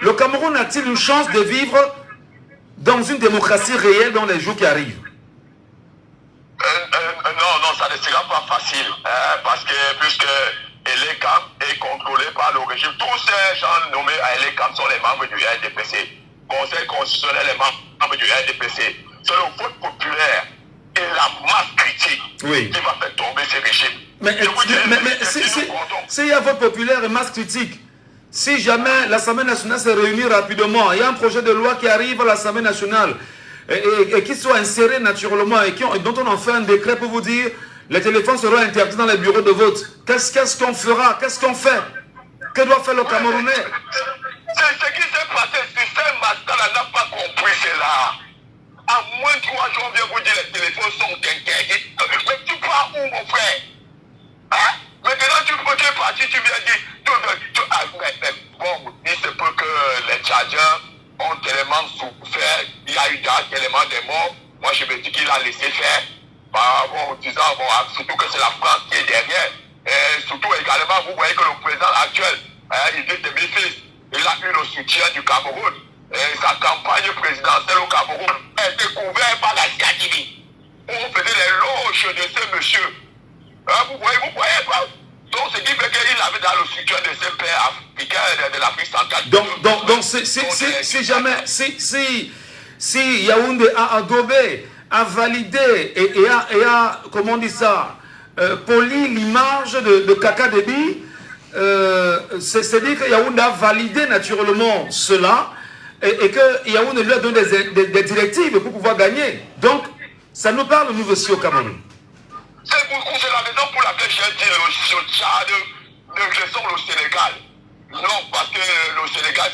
le Cameroun a-t-il une chance de vivre dans une démocratie réelle dans les jours qui arrivent? Non, ça ne sera pas facile. Parce que puisque l'ECAM est contrôlé par le régime, tous ces gens nommés à l'ECAM sont les membres du RDPC. Conseil constitutionnel est membre du RDPC. C'est le vote populaire et la masse critique qui va faire tomber ces régimes. Mais s'il y a vote populaire et masse critique, si jamais l'Assemblée nationale se réunit rapidement, il y a un projet de loi qui arrive à l'Assemblée nationale et qui soit inséré naturellement et dont on en fait un décret pour vous dire les téléphones seront interdits dans les bureaux de vote. Qu'est-ce qu'on fera? Qu'est-ce qu'on fait? Que doit faire le Camerounais? C'est ce qui s'est passé. Système Mastala n'a pas compris cela. À moins de 3 jours, on vient vous dire les téléphones sont interdits. Mais tu pars où, mon frère? Hein? Maintenant, tu es parti, tu viens dire. Bon, il se peut que les Tchadiens ont tellement souffert. Il y a eu tellement de morts. Moi, je me dis qu'il a laissé faire. En disant, surtout que c'est la France qui est derrière. Et surtout également, vous voyez que le président actuel, Idriss Déby, il a eu le soutien du Cameroun. Et sa campagne présidentielle au Cameroun est découverte par la CADIBI. On faisait les loges de ce monsieur. Vous voyez pas? Donc, ce qui fait qu'il avait dans le soutien de ce père africain de l'Afrique centrale. Donc, si jamais, si Yaoundé a adobé, a validé et a comment on dit ça, poli l'image de Kaka Déby, c'est-à-dire que Yaoundé a validé naturellement cela et que Yaoundé lui a donné des directives pour pouvoir gagner. Donc, ça nous parle nous aussi au Cameroun. C'est la raison pour laquelle j'ai dit le Tchad, le Sénégal. Non, parce que le Sénégal,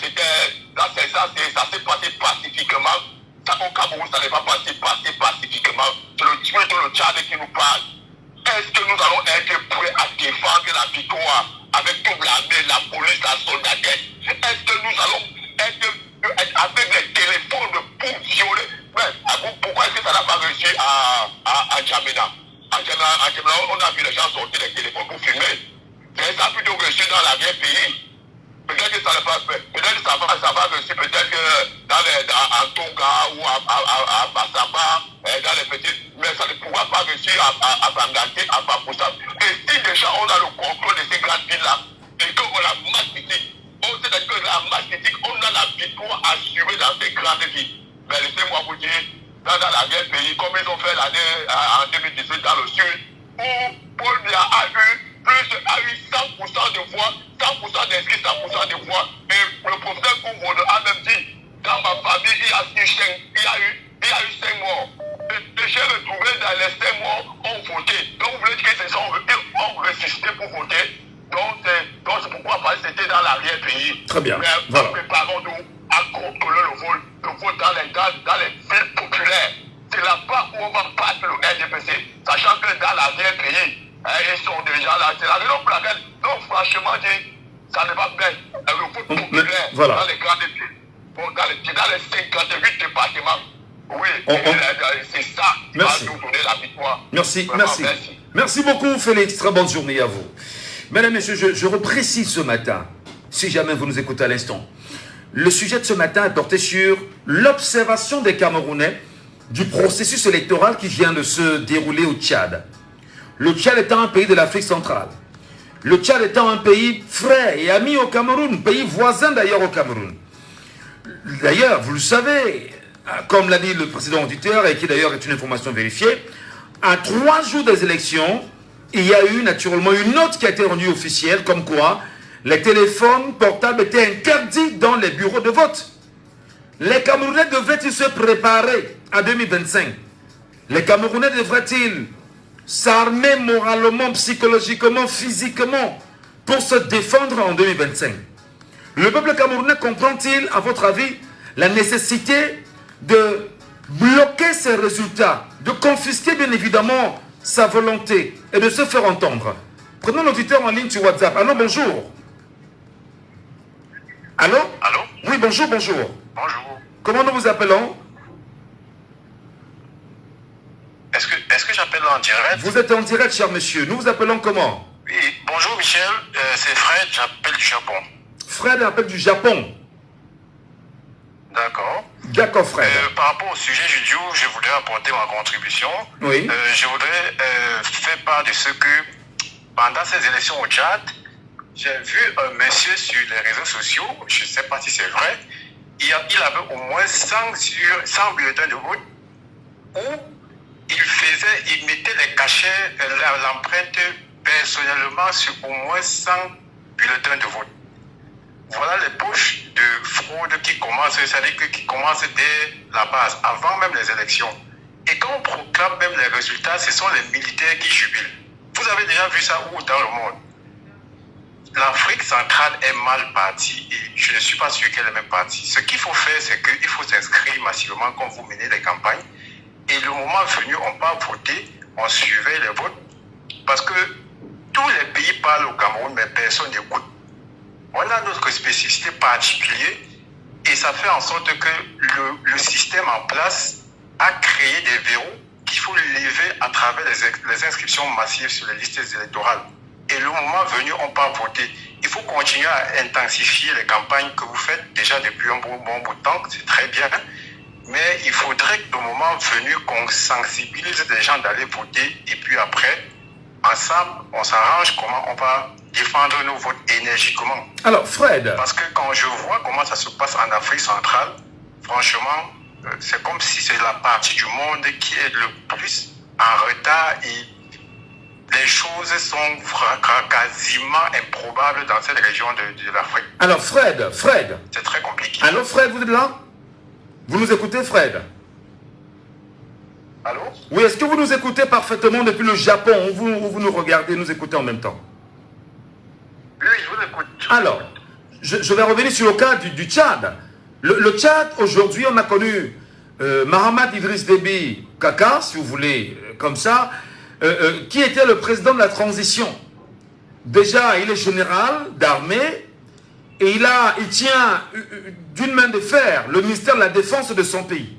ça s'est passé pacifiquement. Au Cameroun, ça n'est pas passé pacifiquement. C'est le Tchad qui nous parle. Est-ce que nous allons être prêts à défendre la victoire avec toute l'armée, la police, la soldatesse? Est-ce que nous allons être avec les téléphones pour violer? Pourquoi est-ce que ça n'a pas réussi à N'Djamena? On a vu les gens sortir les téléphones pour filmer. Mais ça a plutôt réussi dans la réussi à s'engager à 100%. Et si déjà on a le contrôle de ces grandes villes-là, et qu'on a la masse critique, c'est-à-dire que la masse critique, on a la victoire assurée dans ces grandes villes. Mais laissez-moi vous dire, dans la guerre pays, comme ils ont fait l'année en 2018 dans le sud, où Paul Biya a eu 100% de voix, 100% d'inscrits, 100% de voix. Et le professeur Koumodo a même dit, dans ma famille, il y a eu 5 morts. Et j'ai retrouvé dans les 5 morts, ont voté. Donc vous voulez dire qu'ils ont résisté pour voter. Donc c'est pourquoi c'était dans l'arrière-pays. Très bien. Mais voilà. Préparons-nous à contrôler le vote dans les villes populaires. C'est là-bas où on va battre le RDPC, sachant que dans l'arrière-pays, ils sont déjà là. C'est la raison pour laquelle, non, franchement, ça ne va pas bien. Le vote populaire voilà. dans les grandes villes, dans les 58 départements. Oui, c'est ça qui va nous donner la victoire. Merci, vraiment, merci. Merci beaucoup, Félix. Très bonne journée à vous. Mesdames, Messieurs, je reprécise ce matin, si jamais vous nous écoutez à l'instant, le sujet de ce matin est porté sur l'observation des Camerounais du processus électoral qui vient de se dérouler au Tchad. Le Tchad étant un pays de l'Afrique centrale. Le Tchad étant un pays frère et ami au Cameroun, pays voisin d'ailleurs au Cameroun. D'ailleurs, vous le savez, comme l'a dit le président auditeur, et qui d'ailleurs est une information vérifiée, à 3 jours des élections, il y a eu naturellement une note qui a été rendue officielle, comme quoi les téléphones portables étaient interdits dans les bureaux de vote. Les Camerounais devraient-ils se préparer à 2025? Les Camerounais devraient-ils s'armer moralement, psychologiquement, physiquement pour se défendre en 2025? Le peuple camerounais comprend-il, à votre avis, la nécessité de bloquer ces résultats, de confisquer bien évidemment sa volonté et de se faire entendre? Prenons l'auditeur en ligne sur WhatsApp. Allô, bonjour. Allô? Allô? Oui, bonjour, bonjour. Bonjour. Comment nous vous appelons? Est-ce que j'appelle en direct? Vous êtes en direct, cher monsieur. Nous vous appelons comment? Oui, bonjour Michel, c'est Fred, j'appelle du Japon. Fred appelle du Japon. D'accord. D'accord, Fred. Par rapport au sujet du duo, je voudrais apporter ma contribution. Oui. Je voudrais faire part de ce que, pendant ces élections au Tchad, j'ai vu un monsieur sur les réseaux sociaux, je ne sais pas si c'est vrai, il avait au moins 100 bulletins de vote où il mettait les cachets, l'empreinte personnellement sur au moins 100 bulletins de vote. Voilà les poches de fraude qui commencent, c'est-à-dire qui commencent dès la base, avant même les élections. Et quand on proclame même les résultats, ce sont les militaires qui jubilent. Vous avez déjà vu ça où dans le monde? L'Afrique centrale est mal partie et je ne suis pas sûr qu'elle est même partie. Ce qu'il faut faire, c'est qu'il faut s'inscrire massivement quand vous menez les campagnes. Et le moment venu, on va voter, on surveille les votes. Parce que tous les pays parlent au Cameroun, mais personne n'écoute. On a notre spécificité particulière et ça fait en sorte que le système en place a créé des verrous qu'il faut lever à travers les inscriptions massives sur les listes électorales. Et le moment venu, on peut voter. Il faut continuer à intensifier les campagnes que vous faites déjà depuis un bon bout de temps, c'est très bien. Mais il faudrait que le moment venu, qu'on sensibilise les gens d'aller voter et puis après, ensemble, on s'arrange comment on va défendre nos votes énergiquement. Alors, Fred. Parce que quand je vois comment ça se passe en Afrique centrale, franchement, c'est comme si c'est la partie du monde qui est le plus en retard et les choses sont quasiment improbables dans cette région de l'Afrique. Alors, Fred. C'est très compliqué. Allô, Fred, vous êtes là? Vous nous écoutez, Fred? Allô? Oui, est-ce que vous nous écoutez parfaitement depuis le Japon ou vous nous regardez, nous écoutez en même temps? Oui, je vous écoute. Alors, je vais revenir sur le cas du Tchad. Le Tchad, aujourd'hui, on a connu Mahamat Idriss Déby Kaka, si vous voulez, comme ça, qui était le président de la transition. Déjà, il est général d'armée et il tient d'une main de fer le ministère de la Défense de son pays.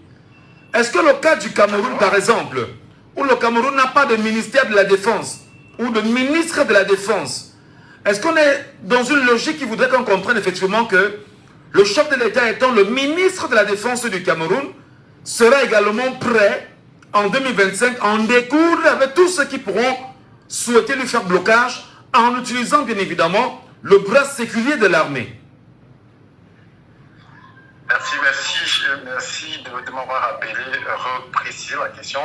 Est-ce que le cas du Cameroun, par exemple, où le Cameroun n'a pas de ministère de la Défense ou de ministre de la Défense, est-ce qu'on est dans une logique qui voudrait qu'on comprenne effectivement que le chef de l'État étant le ministre de la Défense du Cameroun sera également prêt en 2025 en découdre avec tous ceux qui pourront souhaiter lui faire blocage en utilisant bien évidemment le bras séculier de l'armée. Merci de m'avoir rappelé, reprécisé la question.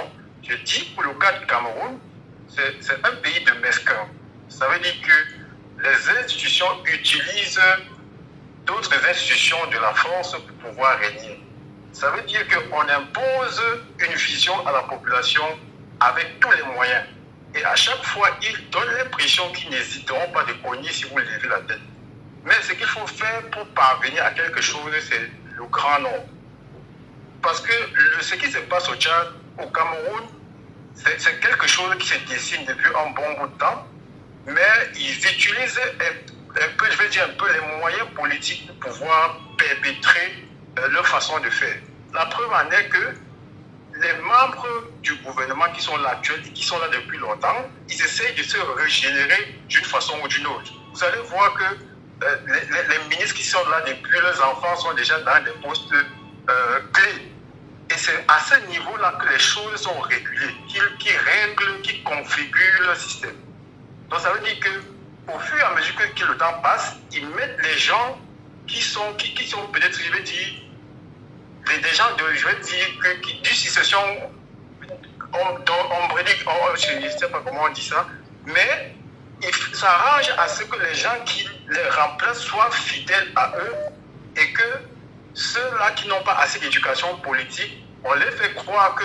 Je dis pour le cas du Cameroun, c'est un pays de mesquins. Ça veut dire que les institutions utilisent d'autres institutions de la France pour pouvoir régner. Ça veut dire qu'on impose une vision à la population avec tous les moyens. Et à chaque fois, ils donnent l'impression qu'ils n'hésiteront pas de cogner si vous levez la tête. Mais ce qu'il faut faire pour parvenir à quelque chose, c'est le grand nombre. Parce que ce qui se passe au Tchad, au Cameroun, c'est quelque chose qui se dessine depuis un bon bout de temps, mais ils utilisent un peu, je vais dire un peu les moyens politiques pour pouvoir perpétrer leur façon de faire. La preuve en est que les membres du gouvernement qui sont là actuels et qui sont là depuis longtemps, ils essayent de se régénérer d'une façon ou d'une autre. Vous allez voir que les ministres qui sont là depuis leurs enfants sont déjà dans des postes clés. Et c'est à ce niveau-là que les choses sont régulées, qui règlent, qui configurent le système. Donc ça veut dire qu'au fur et à mesure que le temps passe, ils mettent les gens qui sont peut-être, je vais dire, des gens je vais dire, du succession ombrique, je ne sais pas comment on dit ça, mais ils s'arrangent à ce que les gens qui les remplacent soient fidèles à eux et que ceux-là qui n'ont pas assez d'éducation politique, on les fait croire que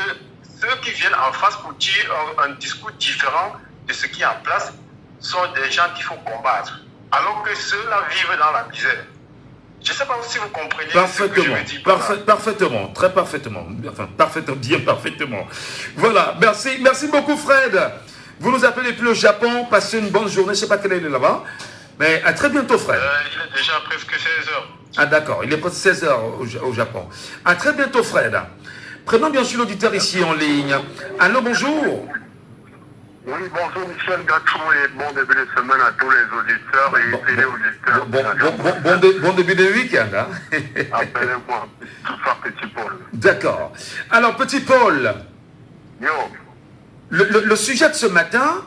ceux qui viennent en face pour dire un discours différent de ce qui est en place sont des gens qu'il faut combattre, alors que ceux-là vivent dans la misère. Je ne sais pas si vous comprenez ce que je veux dire. Parfaitement, très parfaitement. Enfin, bien parfaitement. Voilà, merci beaucoup Fred. Vous nous appelez depuis le Japon, passez une bonne journée, je ne sais pas quelle heure il est là-bas. Mais à très bientôt Fred. Il est déjà presque 16h. Ah d'accord, il est presque 16h au Japon. À très bientôt Fred. Prenons bien sûr l'auditeur ici en ligne. Allô, bonjour. Oui, bonjour Michel Gatou et bon début de semaine à tous les auditeurs et téléauditeurs. Bon début de week-end. Hein? Appelez-moi tout ça Petit Paul. D'accord. Alors Petit Paul, Yo. Le sujet de ce matin,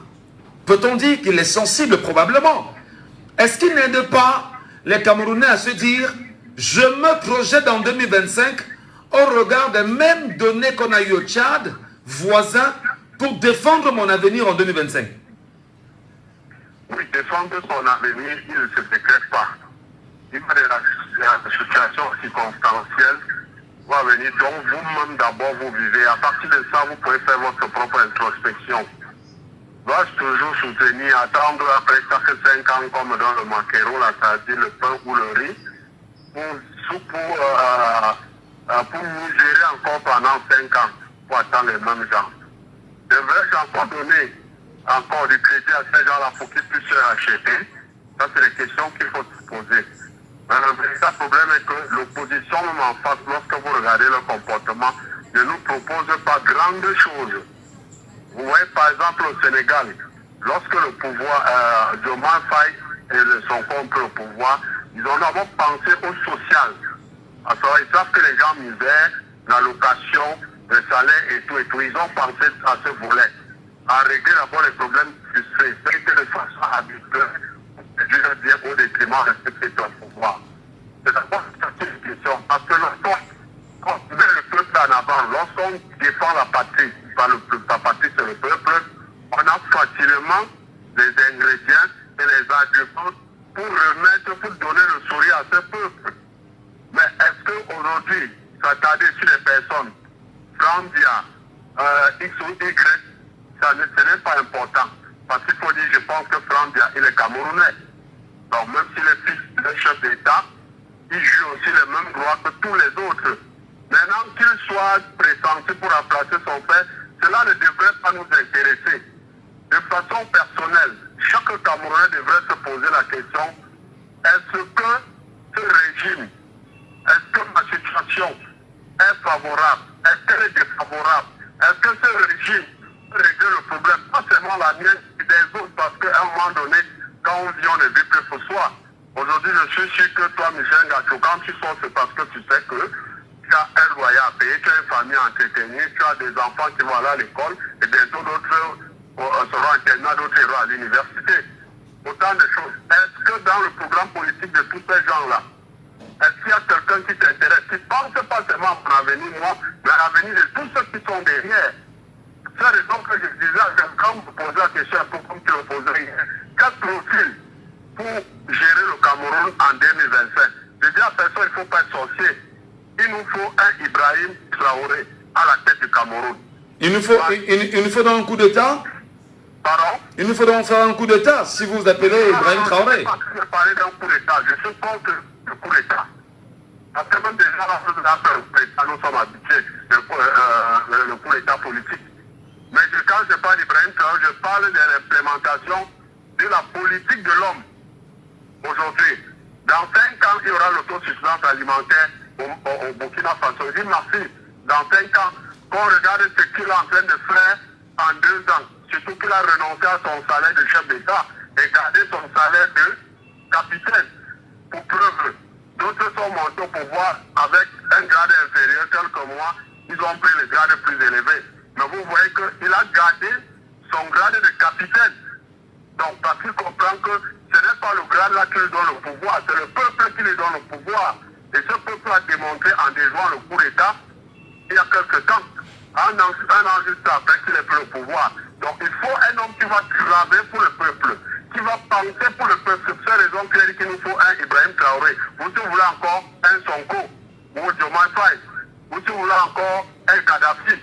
peut-on dire qu'il est sensible probablement? Est-ce qu'il n'aide pas les Camerounais à se dire « Je me projette en 2025 au regard des mêmes données qu'on a eues au Tchad, voisin, pour défendre mon avenir en 2025 ». Oui, défendre son avenir, il ne se décrète pas. Il va de la situation circonstancielle va venir. Donc vous-même d'abord vous vivez. À partir de ça, vous pouvez faire votre propre introspection. Dois-je toujours soutenir, attendre après chaque 5 ans comme dans le maquereau, la sardine, le pain ou le riz, pour misérer encore pendant 5 ans, pour attendre les mêmes gens. Devrais-je encore donner encore du crédit à ces gens-là pour qu'ils puissent se racheter? Ça, c'est les questions qu'il faut se poser. Mais le véritable problème est que l'opposition, même en face, lorsque vous regardez leur comportement, ne nous propose pas grande chose. Vous voyez, par exemple, au Sénégal, lorsque le pouvoir, Diomaye Faye et son contre le pouvoir, ils ont d'abord pensé au social. Alors, ils savent que les gens misèrent, la location, le salaire et tout. Ils ont pensé à ce volet, à régler d'abord les problèmes frustrés, fait de façon habituelle, je veux dire, au détriment de respecter ton pouvoir. C'est d'abord une question, parce que lorsqu'on met le peuple en avant, lorsqu'on défend la patrie, la patrie c'est le peuple, on a facilement les ingrédients et les arguments pour remettre, pour donner le sourire à ce peuple. Mais est-ce qu'aujourd'hui, s'attarder sur les personnes, Frambia, X ou Y, ce n'est pas important. Parce qu'il faut dire, je pense que Frambia, il est Camerounais. Donc même s'il est fils d'un chef d'État, il joue aussi les mêmes droits que tous les autres. Maintenant qu'il soit pressenti pour remplacer son père, cela ne devrait pas nous intéresser. De façon personnelle, chaque Camerounais devrait se poser la question, est-ce que ce régime, est-ce que ma situation est favorable, est-ce qu'elle est défavorable, est-ce que ce régime peut régler le problème, pas seulement la mienne et des autres, parce qu'à un moment donné, quand on vit, on ne vit plus pour soi. Aujourd'hui, je suis sûr que toi, Michel Gatou, quand tu sors, c'est parce que tu sais que tu as un loyer à payer, tu as une famille à entretenir, tu as des enfants qui vont aller à l'école, et bientôt d'autres seront internats, d'autres iront à l'université. Autant de choses. Est-ce que dans le programme politique de tous ces gens-là, est-ce qu'il y a quelqu'un qui t'intéresse, qui ne pense pas seulement à mon avenir, moi, mais à l'avenir de tous ceux qui sont derrière? C'est la raison que je disais à quelqu'un, vous posez la question un peu comme tu le posais hier. Quel profil pour gérer le Cameroun en 2025? Je dis à personne, il ne faut pas être sorcier. Il nous faut un Ibrahim Traoré à la tête du Cameroun. Il nous faut dans un coup d'État. Pardon? Il nous faut donc faire un coup d'État si vous appelez Ibrahim Traoré. Je ne sais pas si je parlais d'un coup d'État. Je suis contre le coup d'État. Parce que même déjà, la chose de faire le coup d'État, nous sommes habitués le coup d'État politique. Mais quand je parle d'Ibrahim Traoré, je parle de l'implémentation de la politique de l'homme. Aujourd'hui, dans 5 ans, il y aura l'autosuffisance alimentaire au Burkina Faso. Je dis merci. Dans 5 ans, qu'on regarde ce qu'il est en train de faire en 2 ans. Surtout qu'il a renoncé à son salaire de chef d'État et gardé son salaire de capitaine. Pour preuve, d'autres sont montés au pouvoir avec un grade inférieur tel que moi. Ils ont pris le grade plus élevé. Mais vous voyez qu'il a gardé son grade de capitaine. Donc, parce qu'il comprend que ce n'est pas le grade là qui lui donne le pouvoir, c'est le peuple qui lui donne le pouvoir. Et ce peuple a démontré en déjouant le coup d'État il y a quelques temps, un an juste après qu'il ait pris le pouvoir. Donc, il faut un homme qui va travailler pour le peuple, qui va penser pour le peuple. C'est la raison qu'il nous faut un Ibrahim Traoré. Vous si vous voulez encore un Sonko, ou Diomaye Faye, ou si vous voulez encore un Kadhafi,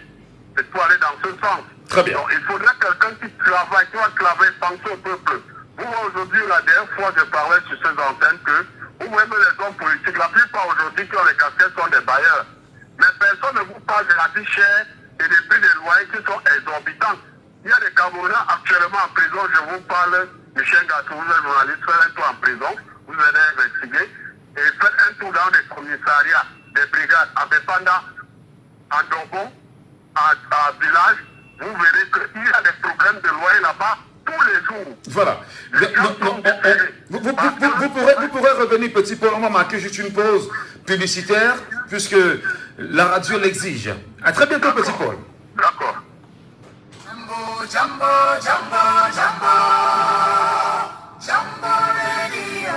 il faut aller dans ce sens. Très bien. Donc, il faudrait quelqu'un qui travaille, qui va travailler, penser au peuple. Vous, aujourd'hui, la dernière fois, je parlais sur ces antennes que, vous, même les hommes politiques, la plupart aujourd'hui qui ont les casquettes sont des bailleurs. Mais personne ne vous parle de la vie chère et des prix des loyers qui sont exorbitants. Il y a des Camerounais actuellement en prison, je vous parle, Michel Gatou, vous êtes journaliste, faites un tour en prison, vous allez investiguer, et faites un tour dans des commissariats, des brigades, à Bepanda, à Dogo, à Village, vous verrez qu'il y a des problèmes de loyer là-bas tous les jours. Voilà. Vous pourrez revenir, petit peu, on va marquer juste une pause publicitaire, puisque la radio l'exige. À très bientôt, petit Paul. D'accord. Jumbo, Jumbo, Jumbo, Jumbo Radio.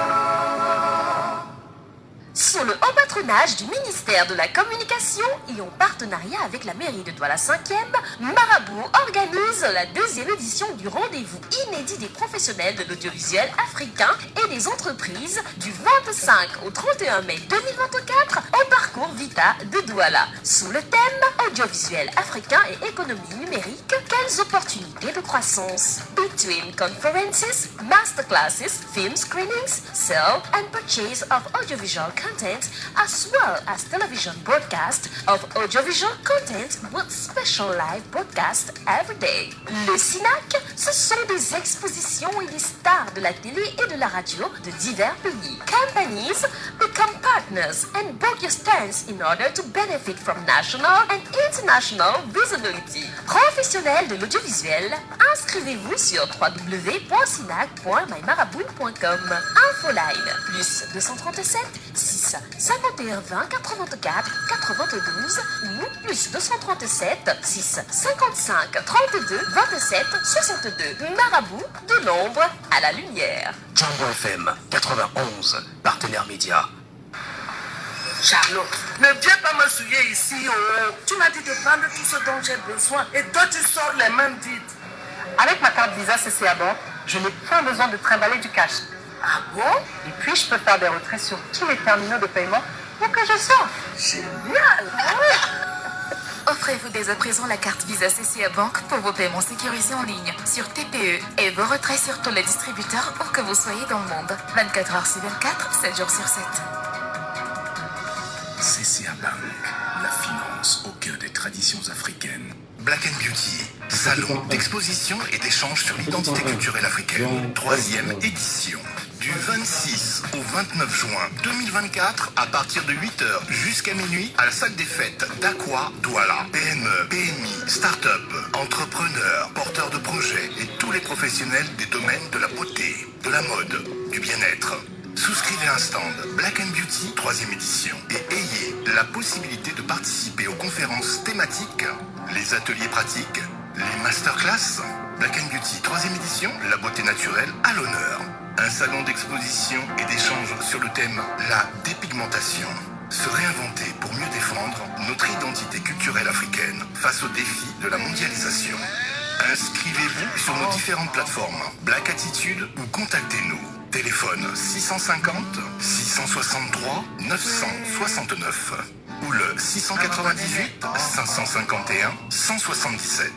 Sous le haut patronage du ministère de la Communication et en partenariat avec la mairie de Douala 5e, Marabout organise la 2e édition du rendez-vous inédit des professionnels de l'audiovisuel africain et des entreprises du 25 au 31 mai 2024 au parcours Vita de Douala. Sous le thème audiovisuel africain et économie numérique, quelles opportunités de croissance? Between conferences, masterclasses, film screenings, sale and purchase of audiovisual content, as well as television broadcast of audiovisual content with special live broadcast every day. Le SINAC, ce sont des expositions et des stars de la télé et de la radio de divers pays. Companies become partners and book your stands in order to benefit from national and international visibility. Professionnels de l'audiovisuel, inscrivez-vous sur www.sinac.mymarabout.com. Infoline plus 237 6 51 20 84 92 ou plus 237 6 55 32 27 62. Marabout de l'ombre à la lumière. Jumbo FM 91, partenaire média. Charlotte, ne viens pas me souiller ici. Oh. Tu m'as dit de prendre tout ce dont j'ai besoin et toi tu sors les mêmes vides. Avec ma carte Visa CCA Bank, je n'ai pas besoin de trimballer du cash. Ah bon? Et puis je peux faire des retraits sur tous les terminaux de paiement pour que je sorte. Génial! Offrez-vous dès à présent la carte Visa CCA Bank pour vos paiements sécurisés en ligne sur TPE et vos retraits sur tous les distributeurs pour que vous soyez dans le monde. 24 heures sur 24, 7 jours sur 7. CCA Bank, la finance au cœur des traditions africaines. Black & Beauty, salon d'exposition et d'échange sur l'identité culturelle africaine, 3e édition. Du 26 au 29 juin 2024, à partir de 8h jusqu'à minuit, à la salle des fêtes d'Aqua Douala. PME, PMI, start-up, entrepreneurs, porteurs de projets et tous les professionnels des domaines de la beauté, de la mode, du bien-être. Souscrivez un stand Black and Beauty 3e édition et ayez la possibilité de participer aux conférences thématiques, les ateliers pratiques, les masterclass. Black and Beauty 3e édition, la beauté naturelle à l'honneur. Un salon d'exposition et d'échange sur le thème la dépigmentation. Se réinventer pour mieux défendre notre identité culturelle africaine face aux défis de la mondialisation. Inscrivez-vous sur nos différentes plateformes Black Attitude ou contactez-nous. Téléphone 650 663 969 ou le 698 551 177.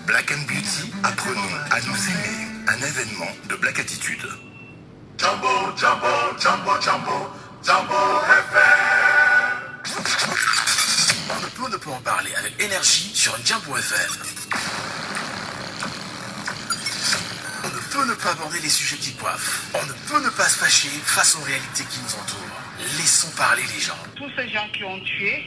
Black and Beauty, apprenons à nous aimer. Un événement de Black Attitude. Jumbo, Jumbo, Jumbo, Jumbo, Jumbo FM. On ne peut en parler avec énergie sur Jumbo FM. On ne peut pas aborder les sujets qui coiffent. On ne peut ne pas se fâcher face aux réalités qui nous entourent. Laissons parler les gens. Tous ces gens qui ont tué,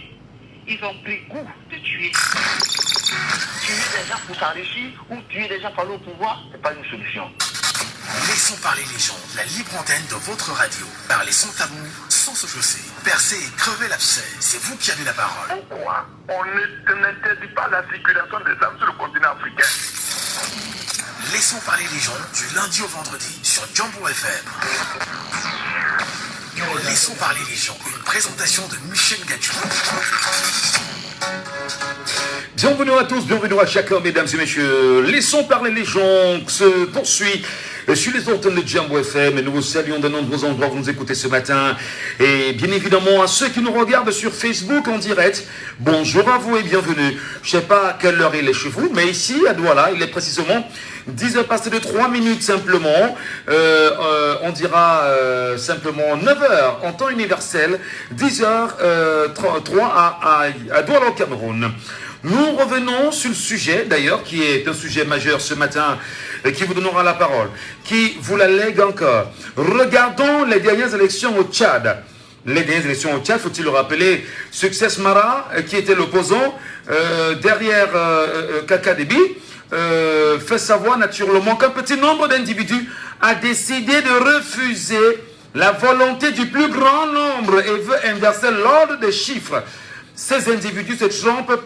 ils ont pris goût de tuer. Tuer des gens pour s'enrichir ou tuer des gens pour aller au pouvoir, ce n'est pas une solution. Laissons parler les gens. La libre antenne de votre radio. Parlez sans tabou, sans se chausser. Percez et crevez l'abcès. C'est vous qui avez la parole. Pourquoi on n'interdit pas la circulation des armes sur le continent africain? Laissons parler les gens du lundi au vendredi sur Jumbo FM. Laissons parler les gens. Une présentation de Michel Gadjou. Bienvenue à tous, bienvenue à chacun, mesdames et messieurs. Laissons parler les gens se poursuit sur les antennes de Jumbo FM et nous vous saluons de nombreux endroits où vous nous écoutez ce matin. Et bien évidemment à ceux qui nous regardent sur Facebook en direct, bonjour à vous et bienvenue. Je ne sais pas à quelle heure il est chez vous, mais ici à Douala, il est précisément 10h passées de 3 minutes simplement. On dira simplement 9h en temps universel, 10h03 à Douala au Cameroun. Nous revenons sur le sujet, d'ailleurs, qui est un sujet majeur ce matin, qui vous donnera la parole, qui vous la lègue encore. Regardons les dernières élections au Tchad. Les dernières élections au Tchad, faut-il le rappeler, Success Mara, qui était l'opposant, derrière Kaka Déby, fait savoir naturellement qu'un petit nombre d'individus a décidé de refuser la volonté du plus grand nombre et veut inverser l'ordre des chiffres. Ces individus se trompent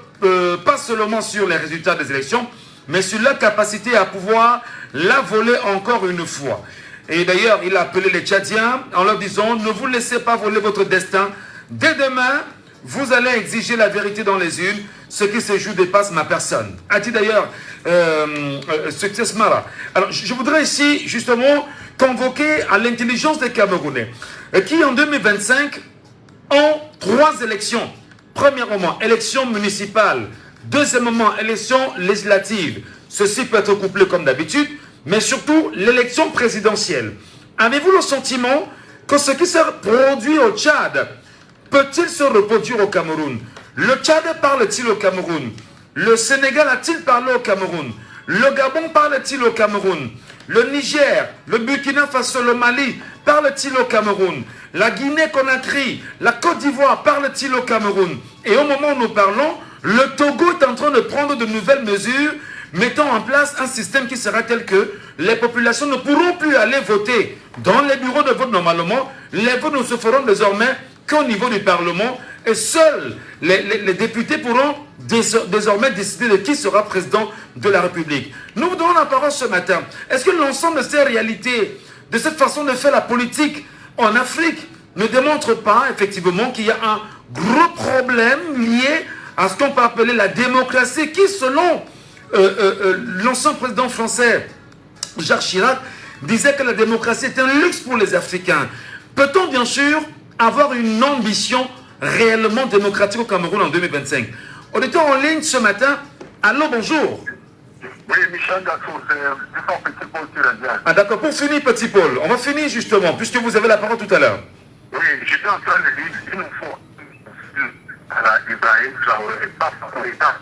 pas seulement sur les résultats des élections, mais sur leur capacité à pouvoir la voler encore une fois. Et d'ailleurs, il a appelé les Tchadiens en leur disant « Ne vous laissez pas voler votre destin. Dès demain, vous allez exiger la vérité dans les urnes. Ce qui se joue dépasse ma personne. » A dit d'ailleurs Success Mara. Alors, je voudrais ici, justement, convoquer à l'intelligence des Camerounais, qui en 2025 ont 3 élections. Premièrement, élection municipale. Deuxièmement, élection législative. Ceci peut être couplé comme d'habitude, mais surtout l'élection présidentielle. Avez-vous le sentiment que ce qui s'est produit au Tchad peut-il se reproduire au Cameroun? Le Tchad parle-t-il au Cameroun? Le Sénégal a-t-il parlé au Cameroun? Le Gabon parle-t-il au Cameroun? Le Niger, le Burkina Faso, le Mali parle-t-il au Cameroun? La Guinée-Conakry, la Côte d'Ivoire parle-t-il au Cameroun? Et au moment où nous parlons, le Togo est en train de prendre de nouvelles mesures, mettant en place un système qui sera tel que les populations ne pourront plus aller voter dans les bureaux de vote normalement. Les votes ne se feront désormais qu'au niveau du Parlement et seuls les députés pourront désormais décider de qui sera président de la République. Nous vous donnons la parole ce matin. Est-ce que l'ensemble de ces réalités, de cette façon de faire la politique en Afrique, ne démontre pas effectivement qu'il y a un gros problème lié à ce qu'on peut appeler la démocratie qui, selon l'ancien président français Jacques Chirac, disait que la démocratie est un luxe pour les Africains. Peut-on bien sûr avoir une ambition réellement démocratique au Cameroun en 2025? Auditeur en ligne ce matin, allô, bonjour. Oui, Michel Gassou, c'est Petit Paul qui l'a dit. Ah d'accord, pour finir Petit Paul, on va finir justement, puisque vous avez la parole tout à l'heure. Oui, j'étais en train de dire qu'il nous faut à la Ibrahim Traoré, pas pour l'État.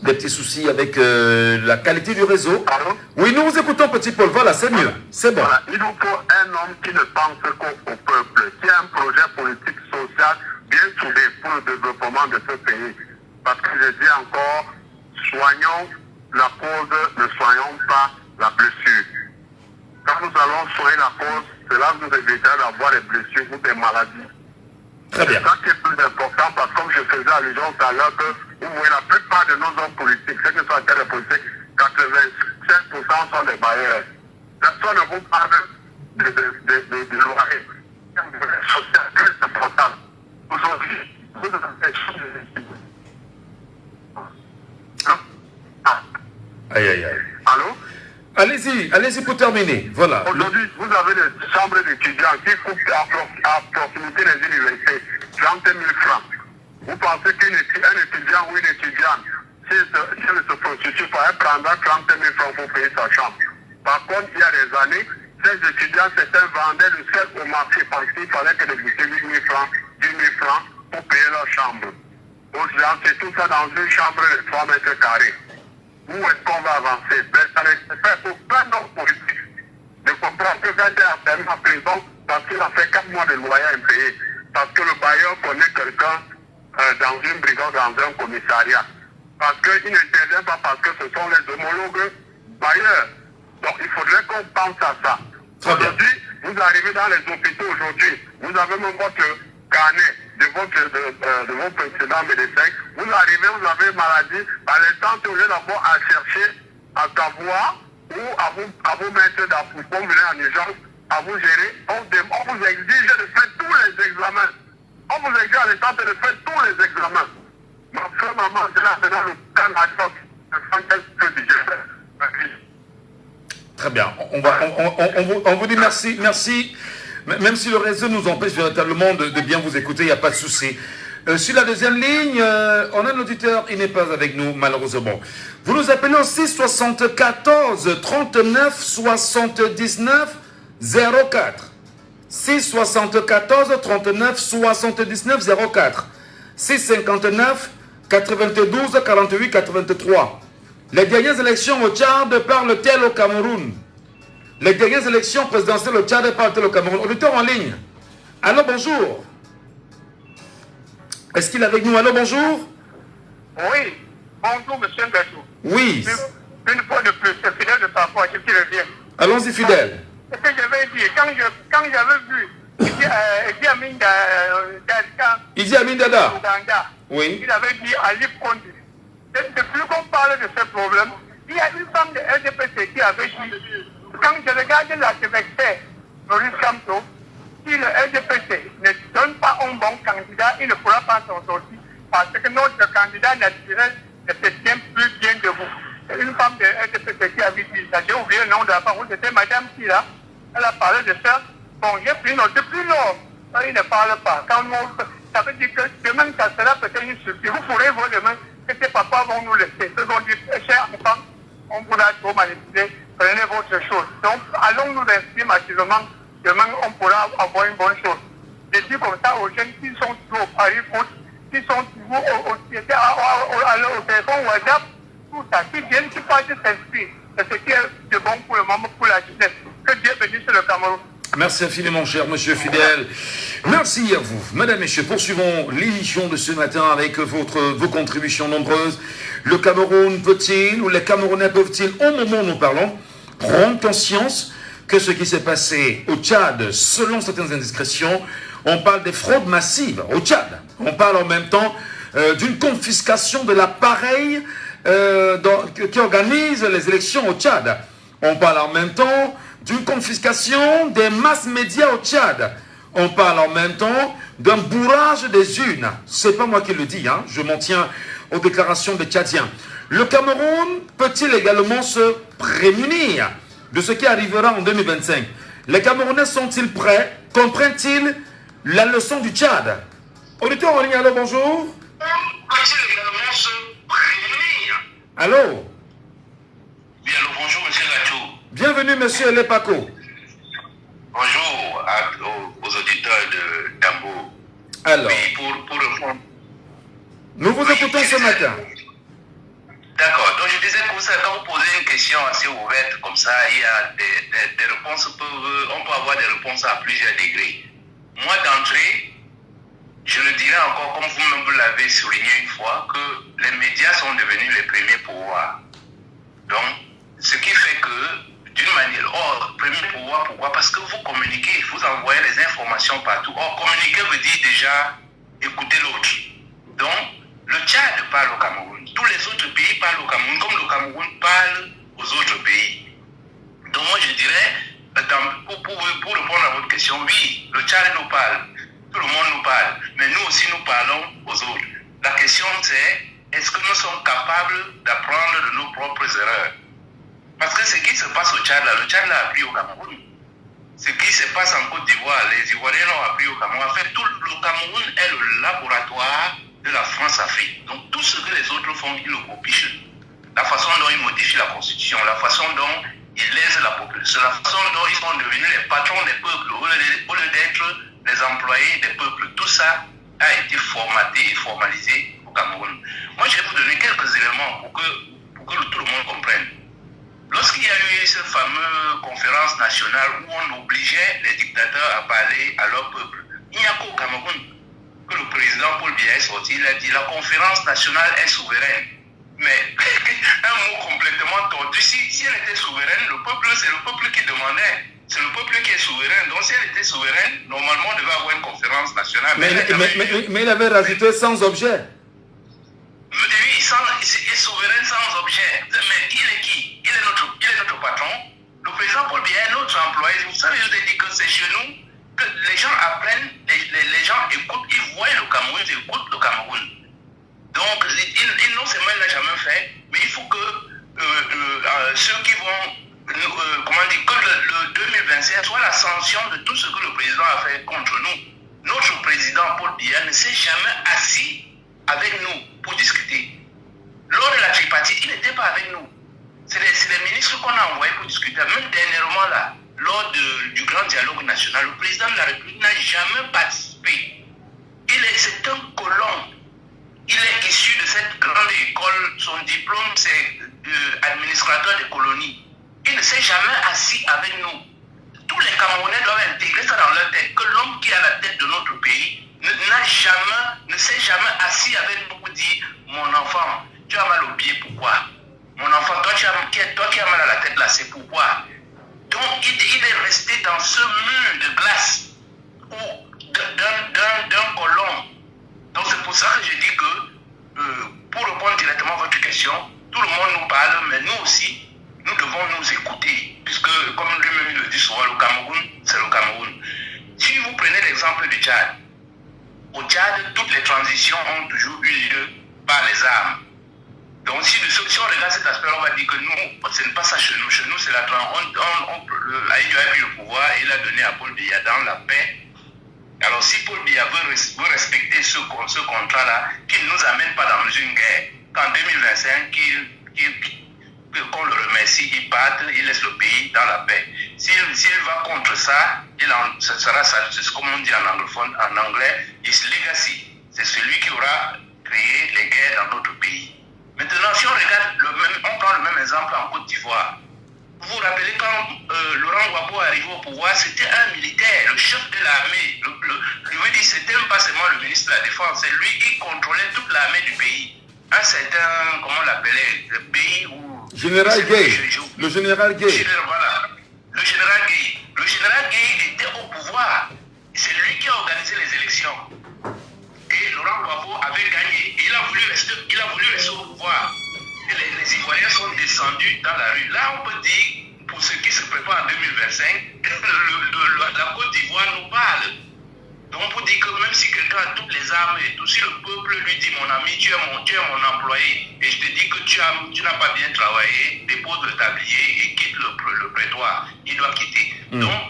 Des petits soucis avec la qualité du réseau. Allô? Oui, nous vous écoutons Petit Paul, voilà, c'est mieux, c'est bon. Voilà. Il nous faut un homme qui ne pense qu'au peuple, qui a un projet politique social bien soudé pour le développement de ce pays. Parce que je dis encore, soignons la cause, ne soignons pas la blessure. Quand nous allons soigner la cause, cela nous évitera d'avoir des blessures ou des maladies. Très bien. C'est ça qui est plus important parce que comme je faisais allusion tout à l'heure, que vous voyez la plupart de nos hommes politiques, ceux qui sont en terre de politique, 85% sont des bailleurs. Personne ne vous parle de loyer. C'est un volet social très important. Aujourd'hui, vous avez des choses. Aïe, aïe, aïe. Allô? Allez-y pour terminer. Voilà. Aujourd'hui, vous avez des chambres d'étudiants qui coûtent à proximité des universités 30 000 francs. Vous pensez qu'un étudiant ou une étudiante, si elle se prostitue, elle prendra 30 000 francs pour payer sa chambre. Par contre, il y a des années, ces étudiants, certains vendaient le sel au marché parce qu'il fallait que les boutiques 8 000 francs, 10 000 francs pour payer leur chambre. Aujourd'hui, c'est tout ça dans une chambre de 3 mètres carrés. Où est-ce qu'on va avancer? Ça ne fait aucun homme politique de comprendre que quand il est enfermé en prison, parce qu'il a fait 4 mois de loyer impayé, parce que le bailleur connaît quelqu'un dans une brigade, dans un commissariat. Parce qu'il n'intervient pas parce que ce sont les homologues bailleurs. Donc il faudrait qu'on pense à ça. Aujourd'hui, vous arrivez dans les hôpitaux aujourd'hui, vous avez même votre carnet de vos précédents médecins, vous arrivez, vous avez une maladie, par l'instant, vous êtes d'abord à chercher, à savoir, ou à vous mettre dans pour venir en urgence, à vous gérer, on vous exige de faire tous les examens. On vous exige à l'instant de faire tous les examens. Ma soeur, maman, c'est là, dans le Canada, Très bien. On vous dit merci. Merci. Même si le réseau nous empêche véritablement de bien vous écouter, il n'y a pas de souci. Sur la deuxième ligne, on a un auditeur, il n'est pas avec nous, malheureusement. Vous nous appelez au 6 74 39 79 04. 6 74 39 79 04. 6 59 92 48 83. Les dernières élections au Tchad parlent-elles au Cameroun? Les dernières élections présidentielles au Tchad parlent-elles au Cameroun? Auditeur en ligne. Allô, bonjour. Est-ce qu'il est avec nous? Allô, bonjour. Oui. Bonjour, monsieur Ngassou. Oui. Une fois de plus, c'est fidèle de sa foi, ce qui revient. Allons-y, fidèle. Ce que j'avais dit, quand j'avais vu Idi Amin Dada, oui. il avait dit à Lip Kondi, depuis qu'on parle de ce problème, il y a une femme de LDPC qui avait dit, quand je regarde l'archevêque Maurice Kamto, si le LDPC ne donne pas un bon candidat, il ne pourra pas s'en sortir parce que notre candidat naturel ne se tient plus bien debout. C'est une femme de LDPC qui avait dit ça. J'ai oublié le nom de la femme, c'était Madame Kira. Elle a parlé de ça. Bon, j'ai pris note depuis lors. Il ne parle pas. Ça veut dire que demain, ça sera peut-être une surprise. Vous pourrez voir demain que ces papas vont nous laisser. Ils vont dire, chers enfants, on vous a trop manipulé, prenez votre chose. Donc, allons nous inscrire massivement. Demain, on pourra avoir une bonne chose. Je dis comme ça aux jeunes qui sont toujours au Paris Foot, qui sont toujours au téléphone WhatsApp, tout ça, qui viennent, qui partent s'inscrire. C'est ce qui est de bon pour le moment, pour la jeunesse. Que Dieu bénisse le Cameroun. Merci infiniment, cher monsieur fidèle. Merci à vous. Madame, messieurs, poursuivons l'émission de ce matin avec vos contributions nombreuses. Le Cameroun peut-il, ou les Camerounais peuvent-ils, au moment où nous parlons, prendre conscience que ce qui s'est passé au Tchad, selon certaines indiscrétions, on parle des fraudes massives au Tchad. On parle en même temps d'une confiscation de l'appareil qui organise les élections au Tchad. On parle en même temps d'une confiscation des masses médias au Tchad. On parle en même temps d'un bourrage des urnes. C'est pas moi qui le dis, hein. Je m'en tiens aux déclarations des Tchadiens. Le Cameroun peut-il également se prémunir de ce qui arrivera en 2025? Les Camerounais sont-ils prêts? Comprennent-ils la leçon du Tchad? Auditeur en ligne, allô, bonjour. Peut-il également se prémunir? Allô? Oui, allô, bonjour, monsieur Gatou. Bienvenue, monsieur Lepako. Bonjour aux auditeurs de Tambo. Alors, oui, pour répondre. Nous vous écoutons ce matin. D'accord. Donc, je disais que quand vous posez une question assez ouverte comme ça, il y a des réponses, on peut avoir des réponses à plusieurs degrés. Moi, d'entrée, je le dirais encore, comme vous-même vous l'avez souligné une fois, que les médias sont devenus les premiers pouvoirs. l'information partout. Or, communiquer veut dire déjà écouter l'autre. Donc, le Tchad parle au Cameroun. Tous les autres pays parlent au Cameroun, comme le Cameroun parle aux autres pays. Donc, moi, je dirais, pour répondre à votre question, oui, le Tchad nous parle. Tout le monde nous parle. Mais nous aussi, nous parlons aux autres. La question, c'est, est-ce que nous sommes capables d'apprendre de nos propres erreurs? Parce que ce qui se passe au Tchad, là, le Tchad l'a appris au Cameroun. Ce qui se passe en Côte d'Ivoire, les Ivoiriens l'ont appris au Cameroun. En fait, tout le Cameroun est le laboratoire de la France-Afrique. Donc, tout ce que les autres font, ils le copient. La façon dont ils modifient la Constitution, la façon dont ils lèsent la population, la façon dont ils sont devenus les patrons des peuples, au lieu d'être les employés des peuples. Tout ça a été formaté et formalisé au Cameroun. Moi, je vais vous donner quelques éléments pour que tout le monde comprenne. Lorsqu'il y a eu cette fameuse conférence nationale où on obligeait les dictateurs à parler à leur peuple, il n'y a qu'au Cameroun que le président Paul Biya est sorti, il a dit la conférence nationale est souveraine. Mais un mot complètement tordu, si elle était souveraine, c'est le peuple qui demandait. C'est le peuple qui est souverain. Donc si elle était souveraine, normalement on devait avoir une conférence nationale. Mais il avait rajouté sans objet. Oui, il est souverain sans objet. Mais il est qui? Il est notre patron. Le président Paul Biya est notre employé. Vous savez, je vous ai dit que c'est chez nous que les gens apprennent, les gens écoutent, ils voient le Cameroun, ils écoutent le Cameroun. Donc, non seulement il n'a jamais fait, mais il faut que ceux qui vont, que le 2025 soit la sanction de tout ce que le président a fait contre nous. Notre président Paul Biya ne s'est jamais assis avec nous pour discuter. Lors de la tripartite, il n'était pas avec nous. C'est les ministres qu'on a envoyés pour discuter. Même dernièrement, là, lors du grand dialogue national, le président de la République n'a jamais participé. C'est un colon. Il est issu de cette grande école. Son diplôme, c'est administrateur des colonies. Il ne s'est jamais assis avec nous. Tous les Camerounais doivent intégrer ça dans leur tête, que l'homme qui est à la tête de notre pays ne s'est jamais assis avec nous pour dire mon enfant, tu as mal au pied, pourquoi? Mon enfant, toi qui as mal à la tête là, c'est pourquoi? Donc il est resté dans ce mur de glace d'un colon. Donc c'est pour ça que je dis que pour répondre directement à votre question, tout le monde nous parle, mais nous aussi, nous devons nous écouter. Puisque, comme lui-même le dit souvent, le Cameroun, c'est le Cameroun. Si vous prenez l'exemple du Tchad, au Tchad, toutes les transitions ont toujours eu lieu par les armes. Donc si on regarde cet aspect, on va dire que nous, ce n'est pas ça chez nous. Chez nous, c'est la transition. Aïdjo a pris le pouvoir et il a donné à Paul Biya dans la paix. Alors si Paul Biya veut respecter ce contrat-là, qu'il ne nous amène pas dans une guerre, qu'en 2025, qu'on le remercie, il parte, il laisse le pays dans la paix. S'il va contre ça, ce sera ça, c'est comme on dit en anglais, his legacy. C'est celui qui aura créé les guerres dans notre pays. Maintenant, si on regarde, on prend le même exemple en Côte d'Ivoire. Vous vous rappelez quand Laurent Gbagbo est arrivé au pouvoir, c'était un militaire, le chef de l'armée. Je veux dire, c'était même pas seulement le ministre de la Défense, c'est lui qui contrôlait toute l'armée du pays. Un certain, comment on l'appelait, le pays où... Général Gay. Le général Gay. Voilà. Le général Gay. Le général Gay, il était au pouvoir. C'est lui qui a organisé les élections. Et Laurent Gbagbo avait gagné. Et il a voulu rester au pouvoir. Et les Ivoiriens sont descendus dans la rue. Là, on peut dire, pour ceux qui se préparent en 2025, la Côte d'Ivoire nous parle. Donc, pour dire que même si quelqu'un a toutes les armes et tout, si le peuple lui dit, mon ami, tu es mon employé, et je te dis que tu n'as pas bien travaillé, dépose le tablier et quitte le prétoire, il doit quitter. Donc,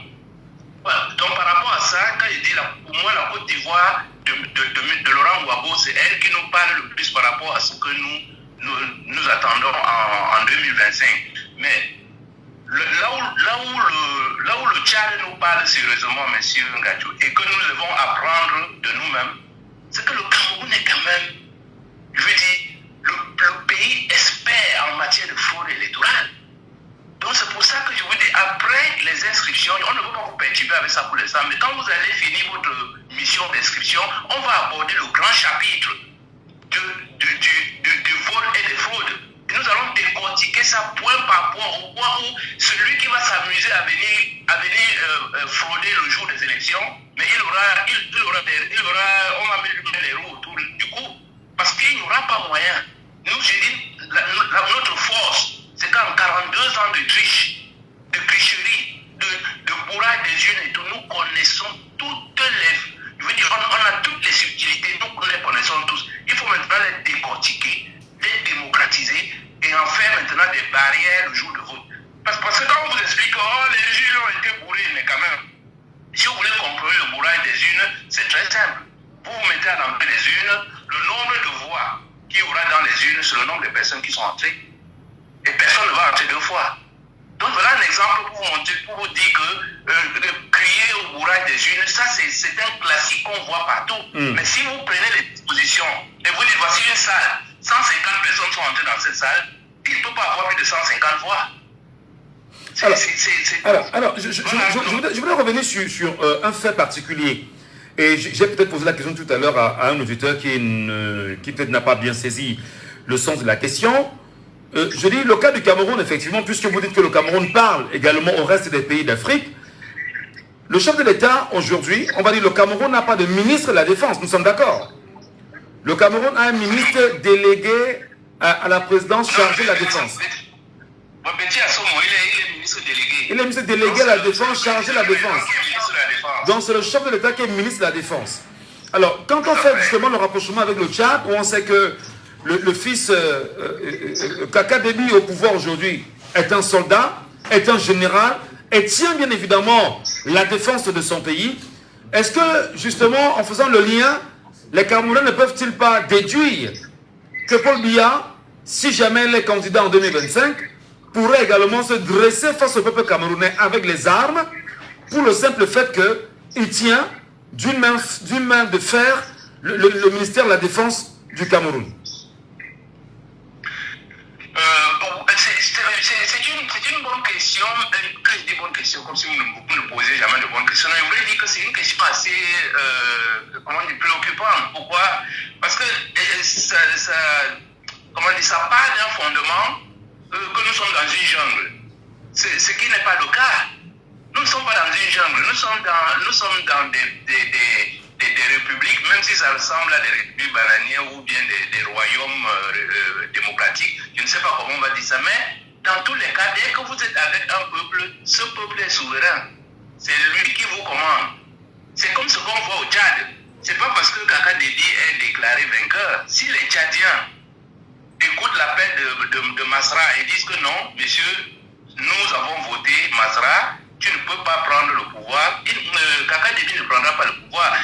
voilà. Donc, par rapport à ça, quand je dis, pour moi, la Côte d'Ivoire de Laurent Gbagbo, c'est elle qui nous parle le plus par rapport à ce que nous attendons en 2025. Mais là où le Tchad nous parle sérieusement, M. Ngadio, et que nous devons apprendre de nous-mêmes, c'est que le Cameroun est quand même, je veux dire, le pays expert en matière de fraude électorale. Donc c'est pour ça que je vous dis, après les inscriptions, on ne peut pas vous perturber avec ça pour l'instant, mais quand vous allez finir votre mission d'inscription, on va aborder le grand chapitre du vol et des fraudes. Et nous allons décortiquer décortiquer ça point par point, au point où celui qui va s'amuser à venir frauder le jour des élections, mais il aura on va mettre les roues autour du cou, parce qu'il n'y aura pas moyen. Nous, je dis, notre force, c'est qu'en 42 ans de tricherie, de bourrage des urnes et tout, nous connaissons toutes les... Je veux dire, on a toutes les subtilités, nous les connaissons tous. Il faut maintenant les décortiquer, les démocratiser et en faire maintenant des barrières le jour de vote. Parce que quand on vous explique que les urnes ont été bourrées, mais quand même, si vous voulez comprendre le bourrage des urnes, c'est très simple. Vous mettez à l'entrée des urnes, le nombre de voix qu'il y aura dans les urnes, c'est le nombre de personnes qui sont entrées. Et personne ne va entrer deux fois. Donc voilà un exemple pour vous dire que crier au bourrage des urnes, ça c'est un classique qu'on voit partout. Mais si vous prenez les dispositions et vous dites voici une salle, 150 personnes sont entrées dans cette salle, il ne peut pas avoir plus de 150 voix. Alors, je voudrais revenir sur un fait particulier. Et j'ai peut-être posé la question tout à l'heure à un auditeur qui peut-être n'a pas bien saisi le sens de la question. Je dis le cas du Cameroun, effectivement, puisque vous dites que le Cameroun parle également au reste des pays d'Afrique. Le chef de l'État, aujourd'hui, on va dire le Cameroun n'a pas de ministre de la Défense, nous sommes d'accord. Le Cameroun a un ministre délégué à la présidence chargé de la Défense. Il est ministre délégué à la Défense, chargé de la Défense. Donc c'est le chef de l'État qui est ministre de la Défense. Alors, quand on fait justement le rapprochement avec le Tchad, où on sait que le fils Kaka Déby au pouvoir aujourd'hui est un soldat, est un général, et tient bien évidemment la défense de son pays, est-ce que justement en faisant le lien, les Camerounais ne peuvent-ils pas déduire que Paul Biya, si jamais il est candidat en 2025, pourrait également se dresser face au peuple camerounais avec les armes, pour le simple fait qu'il tient d'une main de fer le ministère de la Défense du Cameroun? C'est une bonne question, des bonnes questions, comme si vous ne posez jamais de bonnes questions. Je voudrais dire que c'est une question assez préoccupante. Pourquoi? Parce que ça part d'un fondement que nous sommes dans une jungle. Ce qui n'est pas le cas. Nous ne sommes pas dans une jungle, nous sommes dans des républiques, même si ça ressemble à des républiques bananières ou bien des royaumes démocratiques, je ne sais pas comment on va dire ça, mais dans tous les cas, dès que vous êtes avec un peuple, ce peuple est souverain. C'est lui qui vous commande. C'est comme ce qu'on voit au Tchad. C'est pas parce que Kaka Déby est déclaré vainqueur. Si les Tchadiens écoutent l'appel de Masra et disent que non, monsieur, nous avons voté Masra, tu ne peux pas prendre le pouvoir. Kaka Déby ne prendra pas le pouvoir.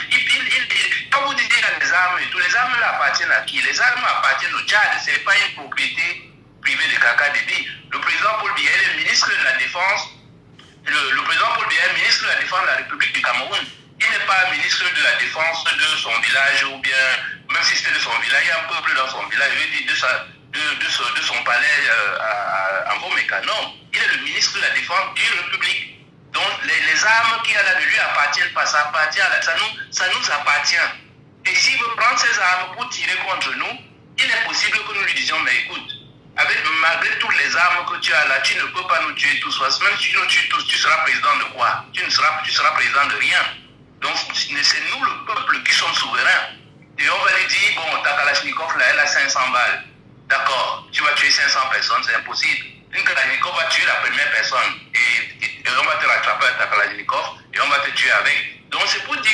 Quand vous dites qu'il y a les armes et tout, les armes là appartiennent à qui? Les armes appartiennent au Tchad. Ce n'est pas une propriété privée de Kaka Déby. Le président Paul Biya est le ministre de la Défense. Le président Paul Biya est ministre de la Défense de la République du Cameroun. Il n'est pas ministre de la Défense de son village, ou bien, même si c'était de son village, il y a un peuple dans son village, je veux dire de son palais en Gomeka. Non, il est le ministre de la Défense d'une République. Donc les armes qui là de lui appartiennent pas, ça nous appartient. Et s'il veut prendre ces armes pour tirer contre nous, il est possible que nous lui disions, mais écoute, malgré toutes les armes que tu as là, tu ne peux pas nous tuer tous. Parce que même si tu nous tues tous, tu seras président de quoi? Tu seras président de rien. Donc c'est nous le peuple qui sommes souverains. Et on va lui dire, bon, ta Kalachnikov là, elle a 500 balles. D'accord, tu vas tuer 500 personnes, c'est impossible. Une Kalachnikov va tuer la première personne. Et on va te rattraper avec ta Kalachnikov et on va te tuer avec. Donc c'est pour dire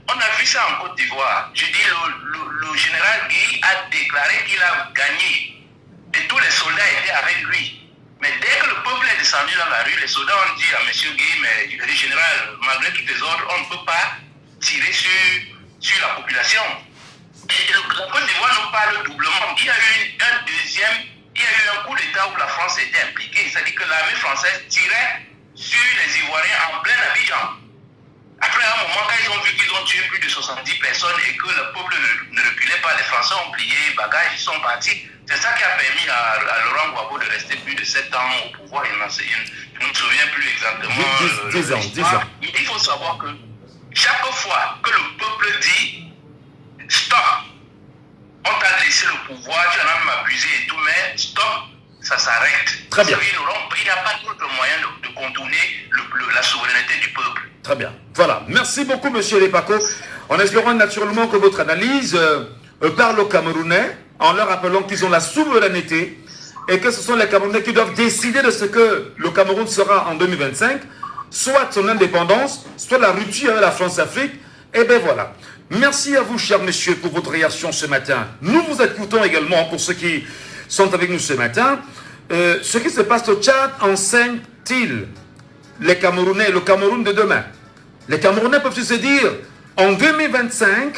qu'on a vu ça en Côte d'Ivoire. Je dis, le général Guy a déclaré qu'il a gagné. Et tous les soldats étaient avec lui. Mais dès que le peuple est descendu dans la rue, les soldats ont dit à M. Guy, mais le général, malgré tous les ordres, on ne peut pas tirer sur la population. Et la Côte d'Ivoire nous parle doublement. Il y a eu un coup d'État où la France était impliquée. C'est-à-dire que l'armée française tirait sur les Ivoiriens en plein Abidjan. Après un moment, quand ils ont vu qu'ils ont tué plus de 70 personnes et que le peuple ne reculait pas, les Français ont plié les bagages, ils sont partis. C'est ça qui a permis à Laurent Gbagbo de rester plus de 7 ans au pouvoir. Je ne me souviens plus exactement. 10 ans. Il faut savoir que chaque fois que le peuple dit stop, on t'a laissé le pouvoir, tu en as même abusé et tout, mais stop, ça s'arrête. Très bien. Il n'y a pas d'autre moyen de contourner la souveraineté du peuple. Très bien. Voilà. Merci beaucoup, monsieur Lepako. En espérant naturellement que votre analyse parle aux Camerounais, en leur rappelant qu'ils ont la souveraineté et que ce sont les Camerounais qui doivent décider de ce que le Cameroun sera en 2025, soit son indépendance, soit la rupture avec la France-Afrique. Et bien voilà. Merci à vous, chers messieurs, pour votre réaction ce matin. Nous vous écoutons également, pour ceux qui sont avec nous ce matin. Ce qui se passe au Tchad enseigne-t-il les Camerounais, le Cameroun de demain? Les Camerounais peuvent se dire, en 2025,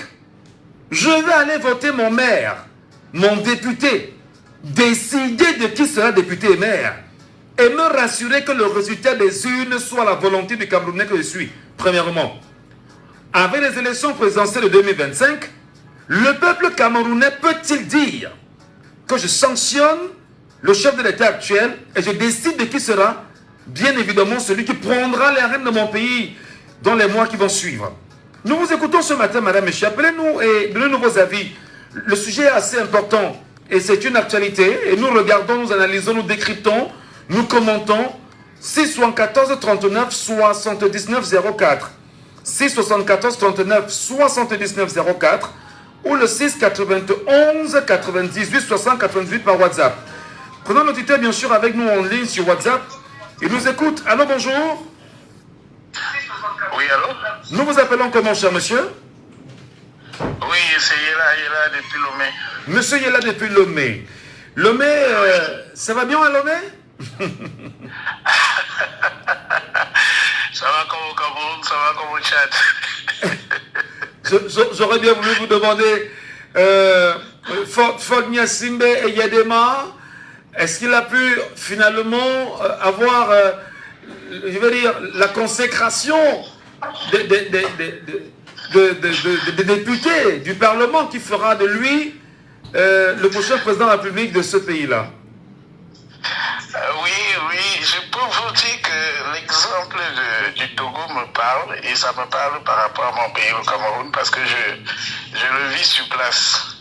je vais aller voter mon maire, mon député, décider de qui sera député et maire, et me rassurer que le résultat des urnes soit la volonté du Camerounais que je suis. Premièrement, avec les élections présidentielles de 2025, le peuple camerounais peut-il dire que je sanctionne le chef de l'État actuel et je décide de qui sera, bien évidemment, celui qui prendra les rênes de mon pays dans les mois qui vont suivre? Nous vous écoutons ce matin, madame, monsieur. Appelez-nous et donnez-nous vos avis. Le sujet est assez important et c'est une actualité. Et nous regardons, nous analysons, nous décryptons, nous commentons. 674 39 79 04. 674 39 79 04 ou le 6 91 98 60 98 par WhatsApp. Prenons l'auditeur bien sûr avec nous en ligne sur WhatsApp. Il nous écoute. Allô, bonjour. Oui, allô? Nous vous appelons comment, cher monsieur? Oui, c'est Yela depuis Lomé. Monsieur Yela depuis Lomé. Lomé, ça va bien à Lomé? Ça va comme au Cameroun, ça va comme au Tchad. J'aurais bien voulu vous demander, Fog Nyasimbe et Yadema, est-ce qu'il a pu finalement avoir, je veux dire, la consécration des députés du Parlement qui fera de lui le prochain président de la République de ce pays-là? Oui, je peux vous dire que l'exemple du Togo me parle et ça me parle par rapport à mon pays, le Cameroun, parce que je le vis sur place.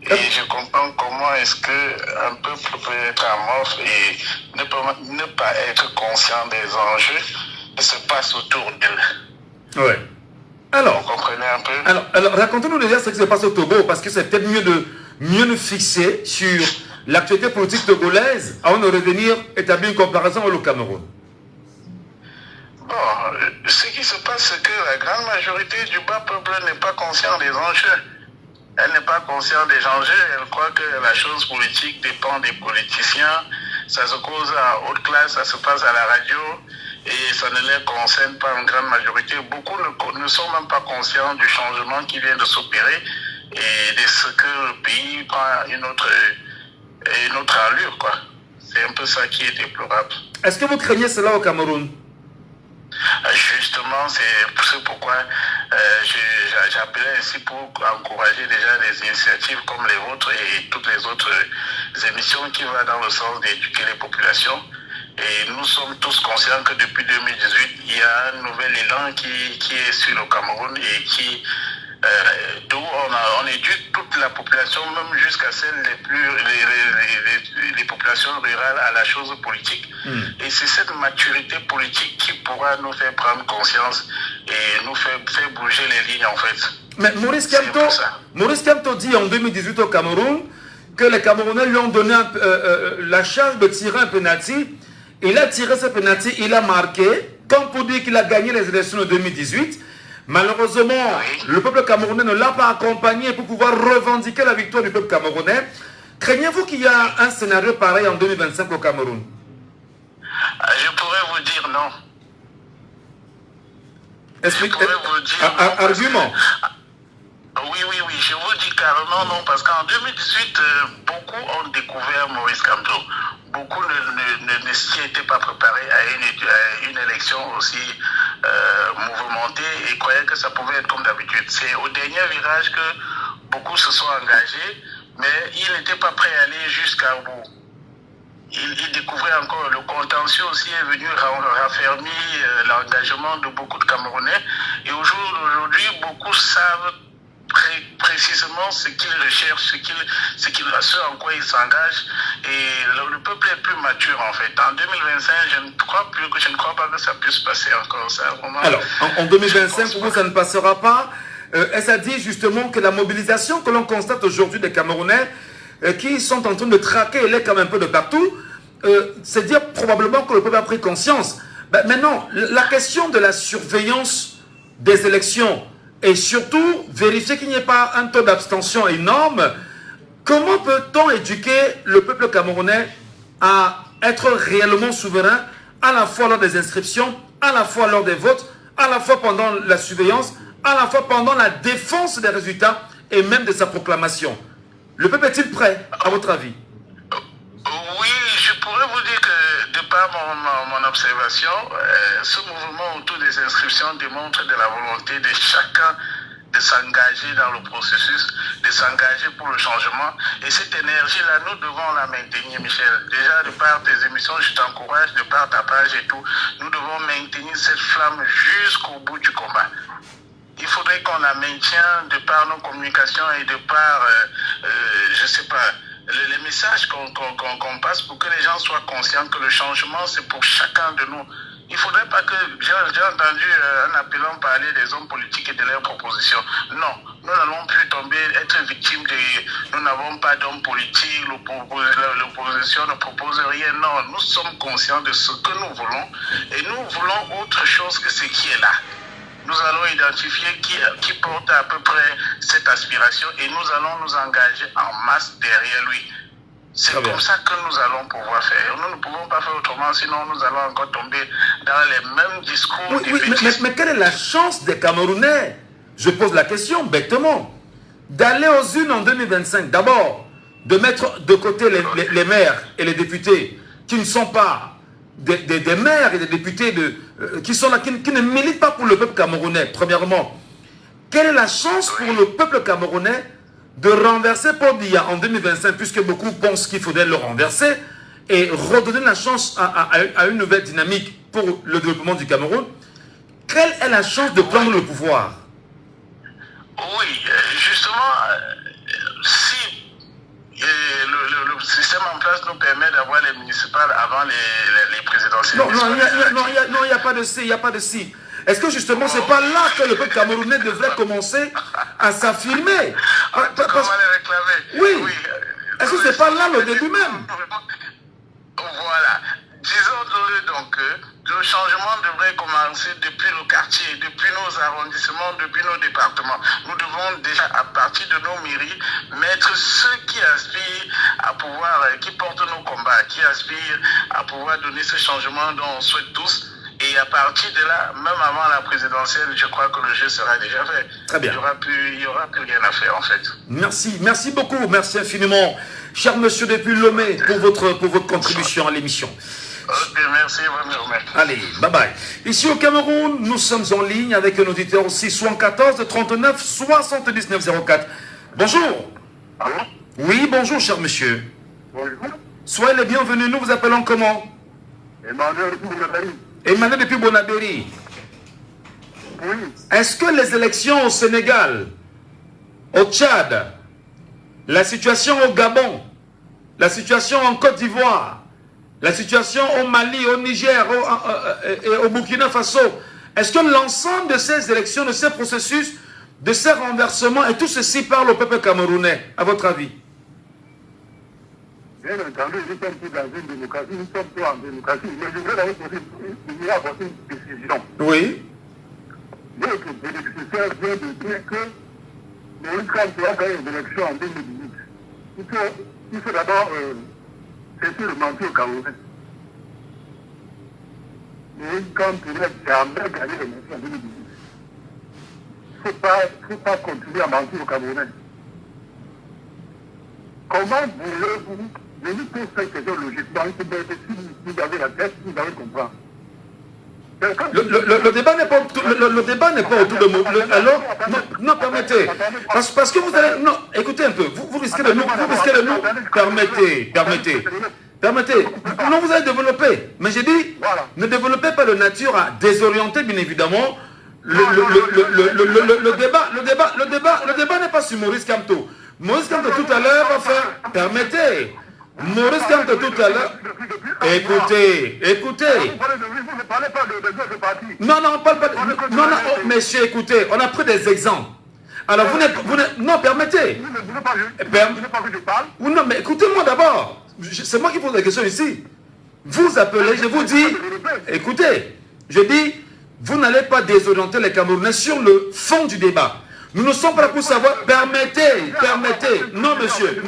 Et je comprends comment est-ce qu'un peuple peut être amorphe et ne pas être conscient des enjeux qui se passent autour d'elle. Oui. Alors, vous comprenez un peu? Alors racontez-nous déjà ce qui se passe au Togo, parce que c'est peut-être mieux de fixer sur l'actualité politique togolaise avant de revenir établir une comparaison avec le Cameroun. Bon, ce qui se passe, c'est que la grande majorité du bas peuple n'est pas conscient des enjeux. Elle n'est pas consciente des enjeux, elle croit que la chose politique dépend des politiciens, ça se cause à haute classe, ça se passe à la radio et ça ne les concerne pas en grande majorité. Beaucoup ne sont même pas conscients du changement qui vient de s'opérer et de ce que le pays prend une autre allure, quoi. C'est un peu ça qui est déplorable. Est-ce que vous craignez cela au Cameroun? Justement, c'est pourquoi j'appelais ainsi pour encourager déjà des initiatives comme les vôtres et toutes les autres émissions qui vont dans le sens d'éduquer les populations. Et nous sommes tous conscients que depuis 2018, il y a un nouvel élan qui est sur le Cameroun et qui d'où on éduque toute la population, même jusqu'à celles les populations rurales à la chose politique. Et c'est cette maturité politique qui pourra nous faire prendre conscience et nous faire bouger les lignes en fait. Mais Maurice Kamto dit en 2018 au Cameroun que les Camerounais lui ont donné la charge de tirer un penalty. Il a tiré ce penalty, il a marqué, comme pour dire qu'il a gagné les élections de 2018. Malheureusement, le peuple camerounais ne l'a pas accompagné pour pouvoir revendiquer la victoire du peuple camerounais. Craignez-vous qu'il y a un scénario pareil en 2025 au Cameroun? Je pourrais vous dire non. Je pourrais vous dire argument. Oui, je vous dis carrément non, parce qu'en 2018, beaucoup ont découvert Maurice Kamto. Beaucoup ne s'y étaient pas préparés à une élection aussi mouvementée et croyaient que ça pouvait être comme d'habitude. C'est au dernier virage que beaucoup se sont engagés, mais ils n'étaient pas prêts à aller jusqu'à bout. Ils découvraient encore, le contentieux aussi est venu raffermir l'engagement de beaucoup de Camerounais. Et au jour d'aujourd'hui, beaucoup savent précisément ce qu'il recherche, ce en quoi il s'engage. Et le peuple est plus mature en fait. En 2025, je ne crois pas que ça puisse passer encore. Ça, vraiment, alors, en 2025, pour vous, ça ne passera pas. Est-ce à dire justement que la mobilisation que l'on constate aujourd'hui des Camerounais qui sont en train de traquer les comme un peu de partout, c'est dire probablement que le peuple a pris conscience. Ben, maintenant, la question de la surveillance des élections et surtout vérifier qu'il n'y ait pas un taux d'abstention énorme, comment peut-on éduquer le peuple camerounais à être réellement souverain à la fois lors des inscriptions, à la fois lors des votes, à la fois pendant la surveillance, à la fois pendant la défense des résultats et même de sa proclamation? Le peuple est-il prêt, à votre avis? Oui, je pourrais vous dire que, de par mon observation, ce mouvement autour des inscriptions démontre de la volonté de chacun de s'engager dans le processus, de s'engager pour le changement. Et cette énergie-là, nous devons la maintenir, Michel. Déjà, de par tes émissions, je t'encourage, de par ta page et tout, nous devons maintenir cette flamme jusqu'au bout du combat. Il faudrait qu'on la maintienne de par nos communications et de par, je sais pas, les messages qu'on passe pour que les gens soient conscients que le changement, c'est pour chacun de nous. Il ne faudrait pas que... J'ai entendu un appelant parler des hommes politiques et de leurs propositions. Non, nous n'allons plus tomber, être victimes de... Nous n'avons pas d'hommes politiques, l'opposition ne propose rien. Non, nous sommes conscients de ce que nous voulons et nous voulons autre chose que ce qui est là. Nous allons identifier qui porte à peu près cette aspiration et nous allons nous engager en masse derrière lui. C'est comme ça que nous allons pouvoir faire. Nous ne pouvons pas faire autrement, sinon nous allons encore tomber dans les mêmes discours. Oui, mais quelle est la chance des Camerounais? Je pose la question bêtement. D'aller aux urnes en 2025, d'abord, de mettre de côté les maires et les députés qui ne sont pas des maires et des députés qui sont là, qui ne militent pas pour le peuple camerounais, premièrement. Quelle est la chance pour le peuple camerounais de renverser Paul Biya en 2025, puisque beaucoup pensent qu'il faudrait le renverser, et redonner la chance à une nouvelle dynamique pour le développement du Cameroun? Quelle est la chance de prendre le pouvoir? Oui, justement, si le système en place nous permet d'avoir les municipales avant les présidentielles. Non, il n'y a pas de si, il n'y a pas de si. Est-ce que justement, c'est pas là que le peuple camerounais devrait commencer à s'affirmer? Oui. Est-ce que c'est pas là le début même? Voilà. Disons-le donc que le changement devrait commencer depuis le quartier, depuis nos arrondissements, depuis nos départements. Nous devons déjà, à partir de nos mairies, mettre ceux qui aspirent à pouvoir, qui portent nos combats, qui aspirent à pouvoir donner ce changement dont on souhaite tous. Et à partir de là, même avant la présidentielle, je crois que le jeu sera déjà fait. Très bien. Il n'y aura plus rien à faire, en fait. Merci beaucoup, merci infiniment, cher monsieur depuis Lomé, pour votre contribution à l'émission. Ok, merci, vraiment. Allez, bye bye. Ici au Cameroun, nous sommes en ligne avec un auditeur aussi, 74 39 79 04. Bonjour. Allô? Oui, bonjour, cher monsieur. Bonjour. Soyez les bienvenus, nous vous appelons comment? Emmanuel depuis Bonabéry. Emmanuel depuis Bonabéry. Oui. Est-ce que les élections au Sénégal, au Tchad, la situation au Gabon, la situation en Côte d'Ivoire, la situation au Mali, au Niger et au Burkina Faso, est-ce que l'ensemble de ces élections, de ces processus, de ces renversements et tout ceci parle au peuple camerounais, à votre avis? Bien entendu, nous sommes tous dans une démocratie, nous sommes tous en démocratie, mais je voudrais d'abord apporter une décision. Oui. Notre bénéficiaire vient de dire que Moïse Kamto a gagné les élections en 2018. Il faut d'abord cesser de mentir au Camerounais. Moïse Kamto n'a jamais gagné les élections en 2018. Il ne faut pas continuer à mentir au Camerounais. Comment voulez-vous venir pour cette question logiquement? Si vous avez la tête, vous allez comprendre. Le débat n'est pas autour de moi. Alors, non, permettez. Parce que vous allez... Non, écoutez un peu. Vous risquez de nous... Permettez. Non, vous allez développer. Mais j'ai dit, ne développez pas de nature à désorienter, bien évidemment, le débat n'est pas sur Maurice Kamto. Maurice Kamto tout à l'heure, enfin, permettez. Maurice Kamto tout à l'heure. Écoutez. Vous ne parlez pas de votre parti. Non, on parle pas de... Non, oh, monsieur, écoutez, on a pris des exemples. Alors, non, permettez. Vous ne voulez pas que je parle? Non, mais écoutez-moi d'abord. C'est moi qui pose la question ici. Vous appelez, je vous dis, écoutez, je dis, vous n'allez pas désorienter les Camerounais sur le fond du débat. Nous ne sommes pas là pour savoir, permettez. Non, monsieur,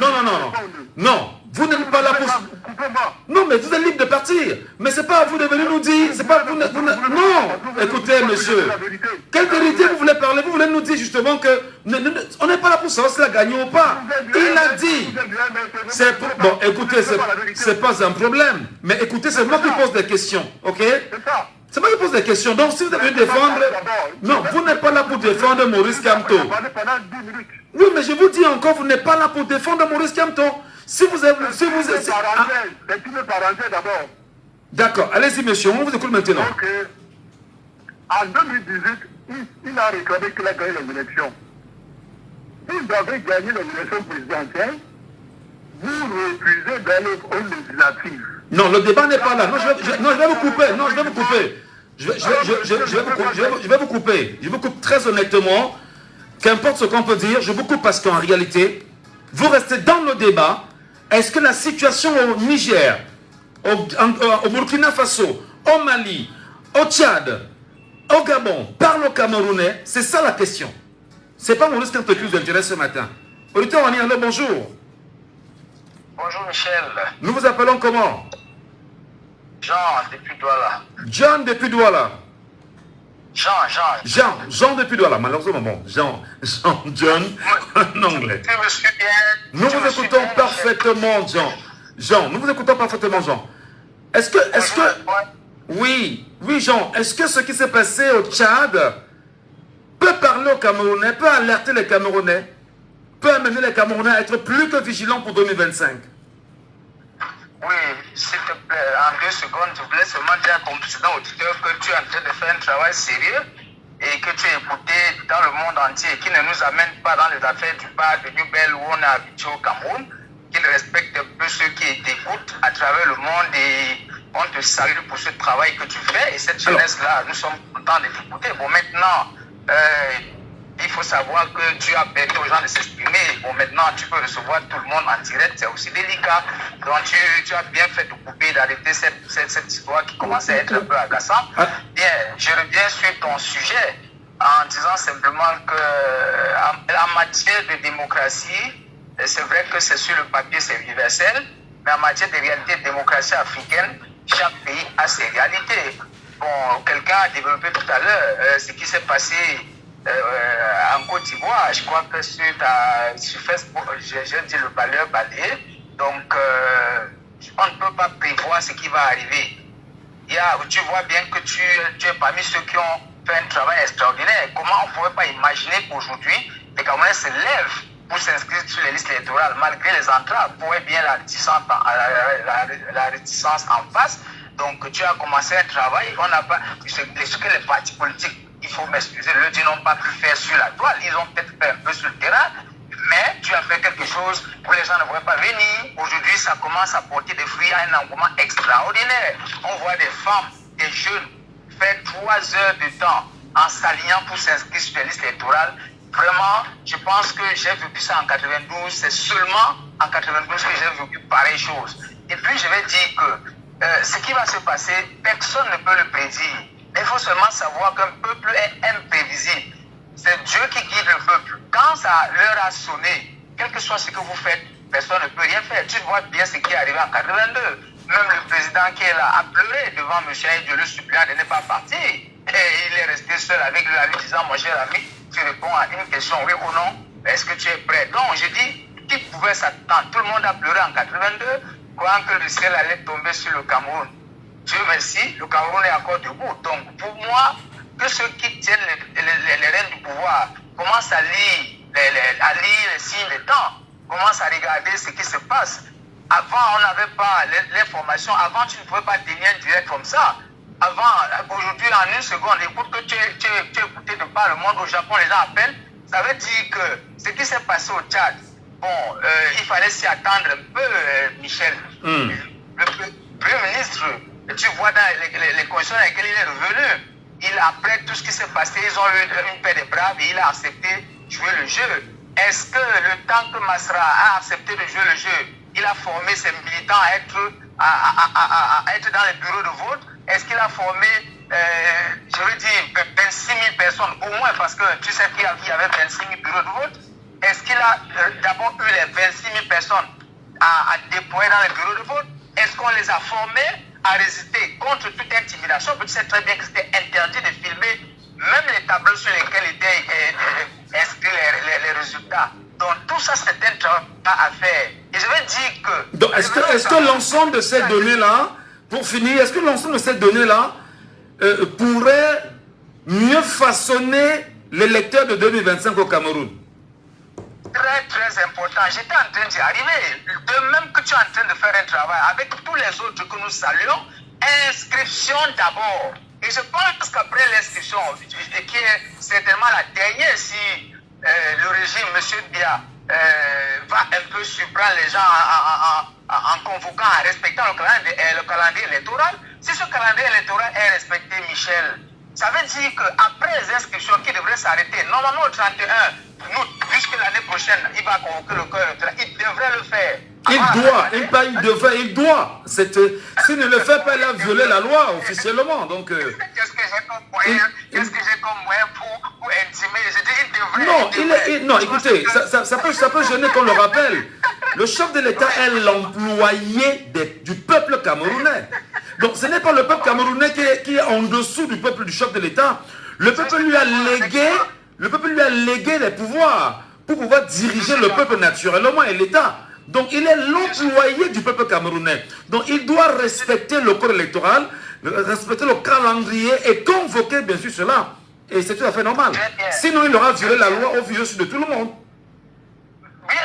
non, vous n'êtes pas là pour... Non, mais vous êtes libre de partir. Mais c'est pas à vous de venir nous dire, c'est pas vous... Non, écoutez, monsieur, quelle vérité vous voulez parler? Vous voulez nous dire justement que... On n'est pas là pour savoir si la gagne ou pas. Il a dit... Bon, écoutez, c'est pas un problème. Mais écoutez, c'est moi qui pose des questions, ok? C'est moi qui pose des questions. Donc, si vous avez défendre... Non, vous n'êtes pas là pour défendre Maurice Kamto. Oui, mais je vous dis encore, vous n'êtes pas là pour défendre Maurice Kamto. Si vous avez... C'est une parenthèse d'abord. D'accord, allez-y, monsieur, on vous écoute maintenant. Donc, en 2018, il a réclamé qu'il a gagné les élections. Vous avez gagné les élections présidentielles, vous refusez d'aller aux législatives. Non, le débat n'est pas là. Non, je vais vous couper. Je vais vous couper. Je vous coupe très honnêtement. Qu'importe ce qu'on peut dire, je vous coupe parce qu'en réalité, vous restez dans le débat. Est-ce que la situation au Niger, au Burkina Faso, au Mali, au Tchad, au Gabon, parle aux Camerounais? C'est ça la question. C'est pas Maurice Kamto qui vous intéresse ce matin. Auditeur, on y est, bonjour. Bonjour Michel. Nous vous appelons comment? Jean depuis Douala. John depuis Douala. Jean depuis Douala. Malheureusement, bon, John en anglais. Nous vous écoutons parfaitement, Jean. Nous vous écoutons parfaitement, Jean. Est-ce que... Oui, Jean. Est-ce que ce qui s'est passé au Tchad peut parler aux Camerounais, peut alerter les Camerounais, peut amener les Camerounais à être plus que vigilants pour 2025? Oui, s'il te plaît, en 2 secondes, je voulais seulement dire à ton président auditeur que tu es en train de faire un travail sérieux et que tu es écouté dans le monde entier, qui ne nous amène pas dans les affaires du bar de Nubel où on est habitué au Cameroun, qu'il respecte un peu ceux qui t'écoutent à travers le monde et on te salue pour ce travail que tu fais. Et cette jeunesse-là, nous sommes contents de t'écouter. Bon, maintenant, il faut savoir que tu as permis aux gens de s'exprimer. Bon, maintenant, tu peux recevoir tout le monde en direct. C'est aussi délicat. Donc, tu as bien fait de couper, d'arrêter cette histoire qui commence à être un peu agaçante. Bien, je reviens sur ton sujet en disant simplement que en matière de démocratie, c'est vrai que c'est sur le papier, c'est universel, mais en matière de réalité de démocratie africaine, chaque pays a ses réalités. Bon, quelqu'un a développé tout à l'heure ce qui s'est passé en Côte d'Ivoire. Je crois que sur Facebook, j'ai dit le balayeur balayé. Donc, on ne peut pas prévoir ce qui va arriver. Tu vois bien que tu es parmi ceux qui ont fait un travail extraordinaire. Comment on ne pouvait pas imaginer qu'aujourd'hui, les Camerounais se lèvent pour s'inscrire sur les listes électorales, malgré les entraves, pour bien la réticence en face. Donc, tu as commencé un travail. On n'a pas... Ce que les partis politiques, il faut m'excuser, le dire, n'ont pas pu faire sur la toile. Ils ont peut-être fait un peu sur le terrain, mais tu as fait quelque chose où les gens ne pouvaient pas venir. Aujourd'hui, ça commence à porter des fruits à un engouement extraordinaire. On voit des femmes, des jeunes faire 3 heures de temps en s'alignant pour s'inscrire sur les listes électorales. Vraiment, je pense que j'ai vécu ça en 92. C'est seulement en 92 que j'ai vécu pareille chose. Et puis, je vais dire que ce qui va se passer, personne ne peut le prédire. Il faut seulement savoir qu'un peuple est imprévisible. C'est Dieu qui guide le peuple. Quand l'heure a sonné, quel que soit ce que vous faites, personne ne peut rien faire. Tu vois bien ce qui est arrivé en 82. Même le président qui est là a pleuré devant M. Aïe de le suppliant de ne pas partir. Et il est resté seul avec lui, en lui disant, mon cher ami, tu réponds à une question, oui ou non, est-ce que tu es prêt? Donc je dis, qui pouvait s'attendre? Tout le monde a pleuré en 82, croyant que le ciel allait tomber sur le Cameroun. Dieu merci, le Cameroun est encore debout. Donc pour moi, que ceux qui tiennent les rênes du pouvoir commencent à lire les signes des temps, commencent à regarder ce qui se passe. Avant, on n'avait pas l'information. Avant, tu ne pouvais pas tenir un direct comme ça. aujourd'hui, en une seconde, écoute que tu es écouté de par le monde. Au Japon, les gens appellent. Ça veut dire que ce qui s'est passé au Tchad, bon, il fallait s'y attendre un peu, Michel. Le Premier ministre, tu vois dans les conditions dans lesquelles il est revenu, après tout ce qui s'est passé, ils ont eu une paix de braves et il a accepté de jouer le jeu. Est-ce que le temps que Masra a accepté de jouer le jeu, il a formé ses militants à être dans les bureaux de vote? Est-ce qu'il a formé, je veux dire, 26 000 personnes, au moins, parce que tu sais qu'il y avait 26 000 bureaux de vote? Est-ce qu'il a d'abord eu les 26 000 personnes à déployer dans les bureaux de vote? Est-ce qu'on les a formés à résister contre toute intimidation? Tu sais très bien que c'était interdit de filmer même les tableaux sur lesquels étaient inscrits les résultats. Donc tout ça, c'est un travail à faire. Et je veux dire que... Donc est-ce que l'ensemble de ces données-là, pour finir, est-ce que l'ensemble de ces données-là pourrait mieux façonner les lecteurs de 2025 au Cameroun? Très important. J'étais en train d'y arriver. De même que tu es en train de faire un travail avec tous les autres que nous saluons, inscription d'abord. Et je pense qu'après l'inscription, qui est certainement la dernière, si le régime, M. Bia, va un peu surprendre les gens en convoquant, en respectant le calendrier électoral, si ce calendrier électoral est respecté, Michel, ça veut dire qu'après les inscriptions qui devraient s'arrêter, normalement au 31 août, puisque l'année prochaine, il va convoquer le corps électoral, il devrait le faire. Il doit. S'il ne le fait pas, il a violé la loi officiellement. Donc, qu'est-ce que j'ai comme moyen pour intimer? Je dis, il devrait. Non, écoutez, ça peut gêner qu'on le rappelle. Le chef de l'État est l'employé du peuple camerounais. Donc, ce n'est pas le peuple camerounais qui est en dessous du peuple du chef de l'État. Le peuple lui a légué les pouvoirs pour pouvoir diriger le peuple naturellement et l'État. Donc, il est l'employé du peuple camerounais. Donc, il doit respecter le code électoral, respecter le calendrier et convoquer, bien sûr, cela. Et c'est tout à fait normal. Sinon, il aura violé la loi au vu de tout le monde. Bien,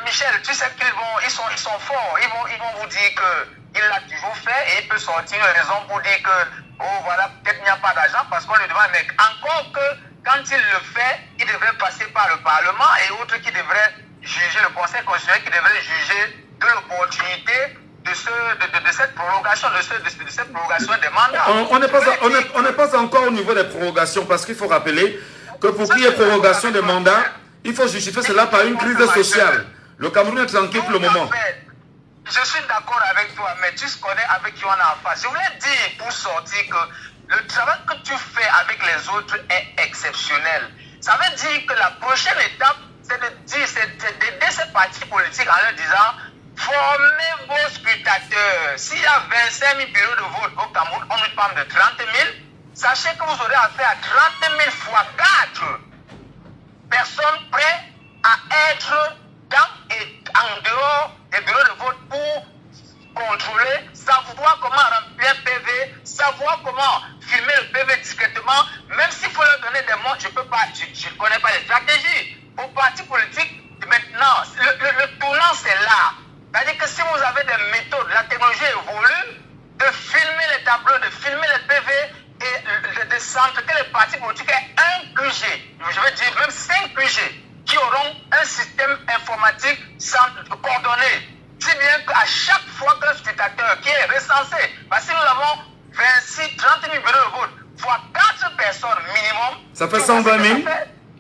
Michel, tu sais qu'ils sont forts. Ils vont vous dire qu'il l'a toujours fait et il peut sortir une raison pour dire que, oh voilà, peut-être il n'y a pas d'argent parce qu'on lui demande, mais encore que quand il le fait, il devrait passer par le Parlement et autres qui devraient juger, le Conseil constitutionnel qui devrait juger de l'opportunité de cette prorogation, de cette prorogation des mandats. On n'est pas encore au niveau des prorogations parce qu'il faut rappeler que pour qu'il y ait prorogation des mandats, il faut justifier cela par une crise sociale. Le Cameroun est tranquille pour le moment. Je suis d'accord avec toi, mais tu connais avec qui on a en face. Je voulais dire pour sortir que le travail que tu fais avec les autres est exceptionnel. Ça veut dire que la prochaine étape, c'est d'aider ces partis politiques en leur disant formez vos scrutateurs. S'il y a 25 000 bureaux de vote au Cameroun, on nous parle de 30 000. Sachez que vous aurez affaire à 30 000 fois 4 personnes prêtes à être dans et en dehors des bureaux de vote pour contrôler, savoir comment remplir un PV, savoir comment filmer le PV discrètement, même s'il faut leur donner des mots, je ne connais pas les stratégies. Aux partis politiques, maintenant, le tournant c'est là. C'est-à-dire que si vous avez des méthodes, la technologie évolue, de filmer les tableaux, de filmer les PV et de centrer que les partis politiques aient un QG, je veux dire même 5 QG, qui auront un système informatique coordonné. Si bien qu'à chaque fois qu'un scrutateur qui est recensé, parce que nous avons 30 000 bureaux de vote, fois 4 personnes minimum. Ça fait 120 000.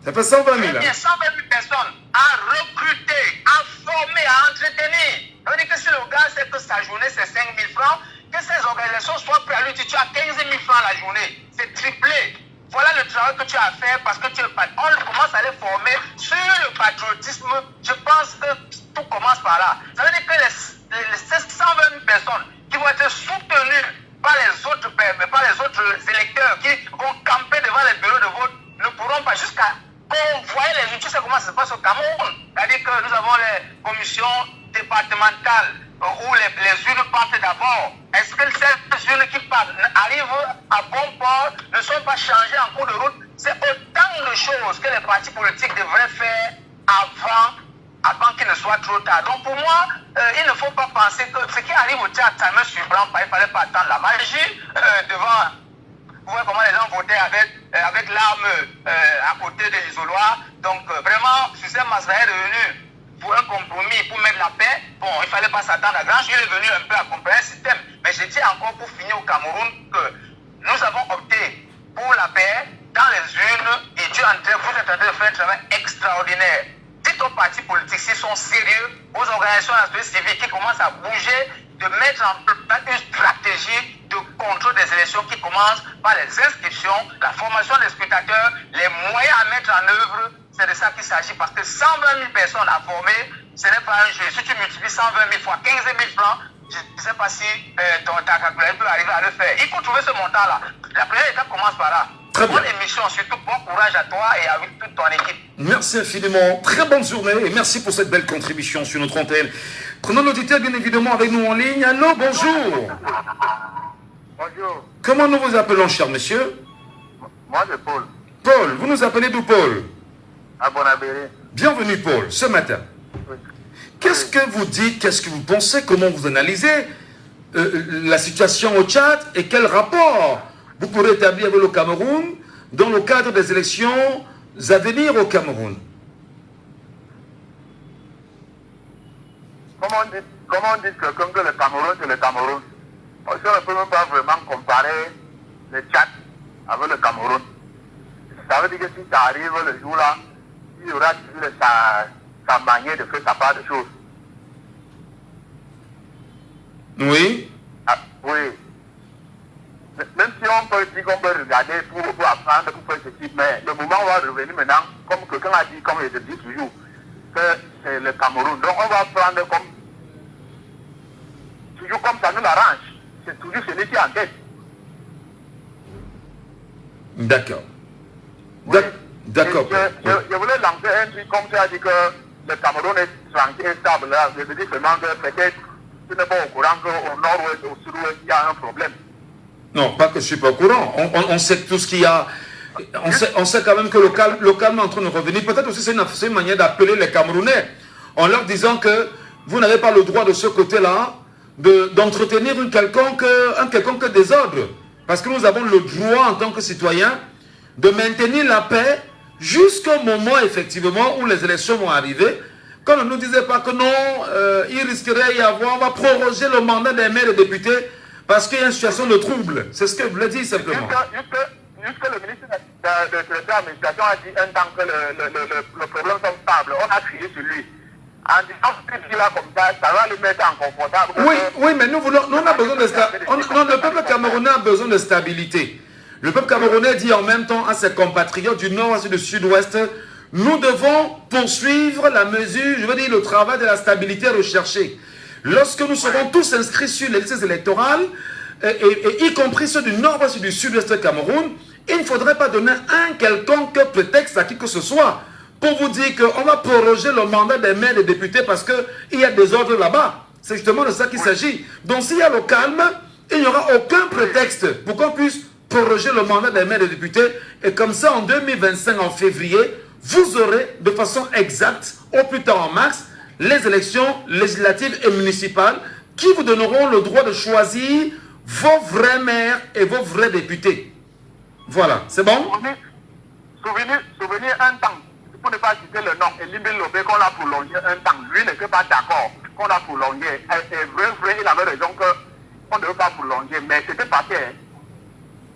Ça fait 120 000. Il y a 120 000 personnes à recruter, à former, à entretenir. Ça veut dire que si le gars sait que sa journée c'est 5 000 francs, que ces organisations soient prêtes à lui dire tu as 15 000 francs la journée. C'est triplé. Voilà le travail que tu as à faire parce que on commence à les former sur le patriotisme. Je pense que tout commence par là. Ça veut dire que les 120 000 personnes qui vont être soutenues par les autres électeurs qui vont camper devant les bureaux de vote ne pourront pas jusqu'à convoyer les outils. Tu sais comment ça se passe au Cameroun. C'est-à-dire que nous avons les commissions départementales où les urnes partent d'abord. Est-ce que ces urnes qui partent arrivent à bon port, ne sont pas changées en cours de route? C'est autant de choses que les partis politiques devraient faire avant qu'il ne soit trop tard. Donc pour moi, il ne faut pas penser que ce qui arrive au Tchad, ça ne me surprend pas. Il ne fallait pas attendre la magie devant. Vous voyez comment les gens votaient avec l'arme à côté de l'isoloir. Donc vraiment, Succès Masra est revenu pour un compromis, pour mettre la paix. Bon, il ne fallait pas s'attendre à grand chose. Il est venu un peu accompagner le système. Mais je dis encore pour finir au Cameroun que nous avons opté pour la paix dans les urnes et vous êtes en train de faire un travail extraordinaire. Dites aux partis politiques s'ils sont sérieux, aux organisations de la société civile qui commencent à bouger, de mettre en place une stratégie de contrôle des élections qui commence par les inscriptions, la formation des scrutateurs, les moyens à mettre en œuvre. C'est de ça qu'il s'agit parce que 120 000 personnes à former, ce n'est pas un jeu. Si tu multiplies 120 000 fois 15 000 francs, je ne sais pas si ta calculatrice peut arriver à le faire. Il faut trouver ce montant-là. La première étape commence par là. Bonne émission, surtout bon courage à toi et avec toute ton équipe. Merci infiniment. Très bonne journée et merci pour cette belle contribution sur notre antenne. Prenons l'auditeur bien évidemment avec nous en ligne. Allô, bonjour. Bonjour. Comment nous vous appelons, cher monsieur? Moi, c'est Paul. Paul, vous nous appelez d'où, Paul? À Bonabéré. Bienvenue, Paul, ce matin. Oui. Qu'est-ce que vous dites, qu'est-ce que vous pensez, comment vous analysez la situation au Tchad et quel rapport vous pourrez établir avec le Cameroun dans le cadre des élections à venir au Cameroun? Comment on dit quelqu'un que le Cameroun, c'est le Cameroun? On ne peut même pas vraiment comparer le Tchad avec le Cameroun. Ça veut dire que si ça arrive le jour-là, il y aura toujours sa manière de faire sa part de choses. Oui. Ah, oui. Même si on peut dire qu'on peut regarder pour apprendre, pour faire ceci, mais le moment va revenir maintenant, comme quelqu'un a dit, comme je dis toujours, que c'est le Cameroun. Donc on va prendre comme toujours comme ça nous l'arrange. C'est toujours celui qui est en tête. D'accord. Oui. D'accord. Je voulais lancer un truc comme tu as dit que le Cameroun est tranquille et stable. Là, je veux dire seulement que peut-être tu n'es pas au courant qu'au nord-ouest, au sud-ouest, il y a un problème. Non, pas que je ne suis pas au courant. On sait tout ce qu'il y a. On sait quand même que le calme est en train de revenir. Peut-être aussi c'est une manière d'appeler les Camerounais en leur disant que vous n'avez pas le droit de ce côté-là d'entretenir un quelconque désordre. Parce que nous avons le droit en tant que citoyens de maintenir la paix jusqu'au moment effectivement où les élections vont arriver. Quand on ne nous disait pas que non, il risquerait d'y avoir, on va proroger le mandat des maires et des députés parce qu'il y a une situation de trouble. C'est ce que je voulais dire simplement. Jusque le ministre de l'administration a dit un temps que le problème sont stables. On a crié sur lui. En disant que là comme ça va le mettre en confortable. Oui, mais nous on a besoin de le peuple camerounais a besoin de stabilité. Le peuple camerounais dit en même temps à ses compatriotes du nord et du sud-ouest, nous devons poursuivre la mesure, je veux dire le travail de la stabilité recherchée. Lorsque nous serons tous inscrits sur les listes électorales, et y compris ceux du nord-ouest et du sud-ouest Cameroun, il ne faudrait pas donner un quelconque prétexte à qui que ce soit pour vous dire qu'on va proroger le mandat des maires et des députés parce qu'il y a des ordres là-bas. C'est justement de ça qu'il s'agit. Donc s'il y a le calme, il n'y aura aucun prétexte pour qu'on puisse proroger le mandat des maires et des députés. Et comme ça, en 2025, en février, vous aurez de façon exacte, au plus tard en mars, les élections législatives et municipales qui vous donneront le droit de choisir vos vrais maires et vos vrais députés. Voilà, c'est bon? Souvenir un temps, pour ne pas citer le nom, et Limbe Lobé qu'on a prolongé un temps, lui n'était pas d'accord qu'on a prolongé. Et vrai, il avait raison qu'on ne veut pas prolonger, mais c'était pas fait.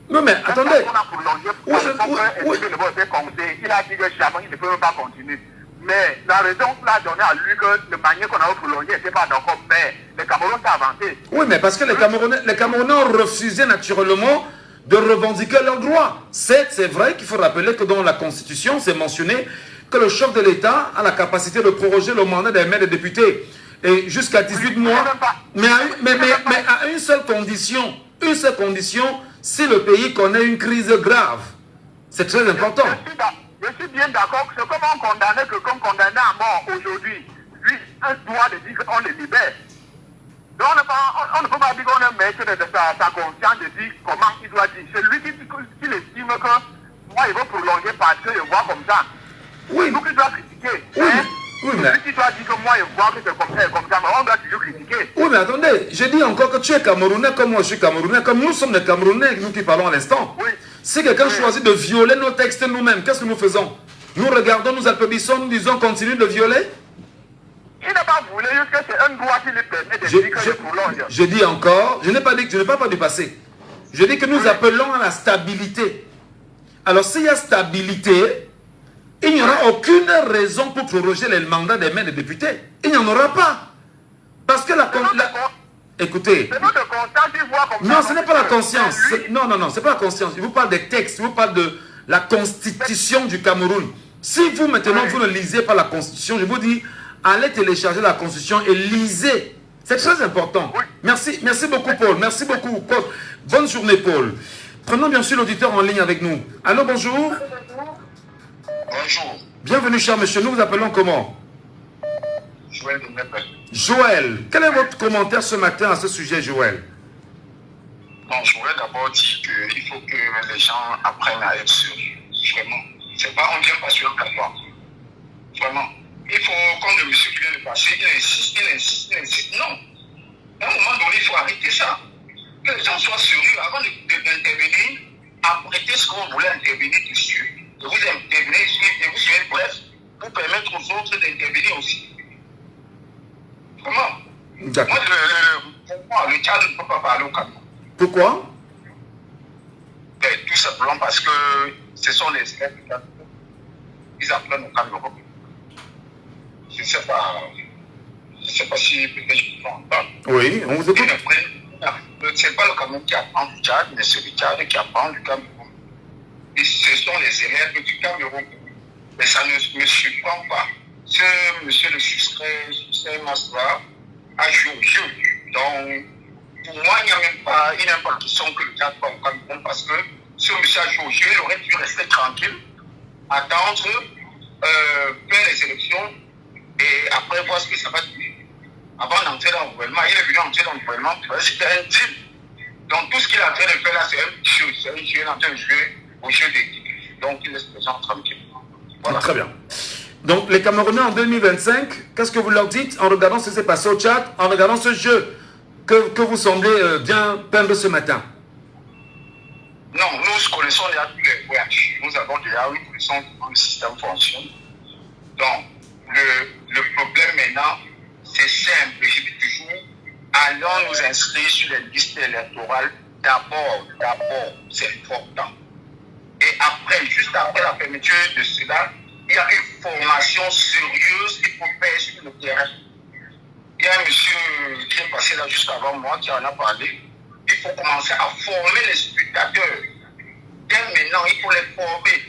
Non mais attendez. On a prolongé pour il a dit que jamais il ne peut même pas continuer. Mais la raison qu'il a donnée à lui que le manière qu'on a prolongé n'était pas d'accord, mais les Camerounais ont avancé. Oui, mais parce que les Camerounais ont refusé naturellement de revendiquer leurs droits. C'est vrai qu'il faut rappeler que dans la Constitution, c'est mentionné que le chef de l'État a la capacité de proroger le mandat des maires et des députés et jusqu'à 18 mois, mais à une seule condition, si le pays connaît une crise grave. C'est très important. Je suis bien d'accord que c'est comme on condamnait quelqu'un condamné à mort aujourd'hui. Lui, un droit de dire qu'on le libère. Donc on ne peut pas dire qu'on est maître de sa conscience de dire comment il doit dire. C'est lui qui estime que moi il veut prolonger parce que je vois comme ça. Oui. Donc il doit critiquer. Oui, mais... Si tu as dit que moi, je vois que c'est comme ça, mais on doit toujours critiquer. Oui, mais attendez, je dis encore que tu es Camerounais comme moi je suis Camerounais, comme nous sommes des Camerounais, nous qui parlons à l'instant. Oui. Si quelqu'un choisit de violer nos textes nous-mêmes, qu'est-ce que nous faisons? Nous regardons, nous applaudissons, nous disons continue de violer. Il n'a pas voulu, juste que c'est un droit qui lui permet de dire que je prolonge. Je dis encore, je n'ai pas dit que je ne parle pas du passé. Je dis que nous appelons à la stabilité. Alors s'il y a stabilité, il n'y aura aucune raison pour proroger les mandats des maires des députés. Il n'y en aura pas. Parce que écoutez. C'est notre conscience qui voit comme ça. Non, ce n'est pas la conscience. Non, c'est pas la conscience. Il vous parle des textes, il vous parle de la constitution du Cameroun. Si vous, maintenant, vous ne lisez pas la constitution, je vous dis, allez télécharger la constitution et lisez. C'est très important. Oui. Merci beaucoup, Paul. Merci beaucoup, Paul. Bonne journée, Paul. Prenons bien sûr l'auditeur en ligne avec nous. Allô, bonjour. Bonjour. Bienvenue, cher monsieur. Nous vous appelons comment? Joël de Nepal. Joël, quel est votre commentaire ce matin à ce sujet, Joël? Bon, je voudrais d'abord dire qu'il faut que les gens apprennent à être sérieux. Vraiment. C'est pas, on ne vient pas sur un cadeau. Vraiment. Il faut, comme le monsieur qui vient de passer, il insiste. Non. À un moment donné, il faut arrêter ça. Que les gens soient sérieux avant d'intervenir, apprêter ce que vous voulez intervenir dessus. Et vous intervenez et vous suivez bref pour permettre aux autres d'intervenir aussi. Comment? D'accord. Moi, le Tchad ne peut pas parler au Cameroun. Pourquoi? Tout simplement parce que ce sont les élèves du Cameroun. Ils apprennent au Cameroun. Je ne sais pas si peut-être je peux en parler. Oui, on vous écoute. Ce n'est pas le Cameroun qui apprend du Tchad, mais c'est le Tchad qui apprend du Cameroun. Et ce sont les élèves du Cameroun. Mais ça ne me surprend pas. Ce monsieur le Suscret Masra a joué au jeu. Donc, pour moi, il n'y a même pas de question que le Tchad soit au Cameroun parce que ce monsieur a joué au jeu, il aurait dû rester tranquille, attendre, faire les élections et après voir ce que ça va donner. Avant d'entrer dans le gouvernement, il est venu entrer dans le gouvernement, c'était un deal. Donc tout ce qu'il est en train de faire là, c'est un jeu. C'est un jeu, il est en train de jouer au jeu des deals. Donc il laisse les gens tranquilles. Voilà. Très bien. Donc les Camerounais en 2025, qu'est-ce que vous leur dites en regardant ce qui s'est passé au Tchad, en regardant ce jeu que vous semblez bien peindre ce matin? Non, nous connaissons déjà tous les voyages. Nous avons déjà une connaissance de comment le système fonctionne. Donc le problème maintenant, c'est simple, je dis toujours, allons nous inscrire sur les listes électorales d'abord, c'est important. Et après, juste après la fermeture de cela, il y a une formation sérieuse qu'il faut faire sur le terrain. Il y a un monsieur qui est passé là juste avant moi qui en a parlé. Il faut commencer à former les spectateurs. Dès maintenant, il faut les former.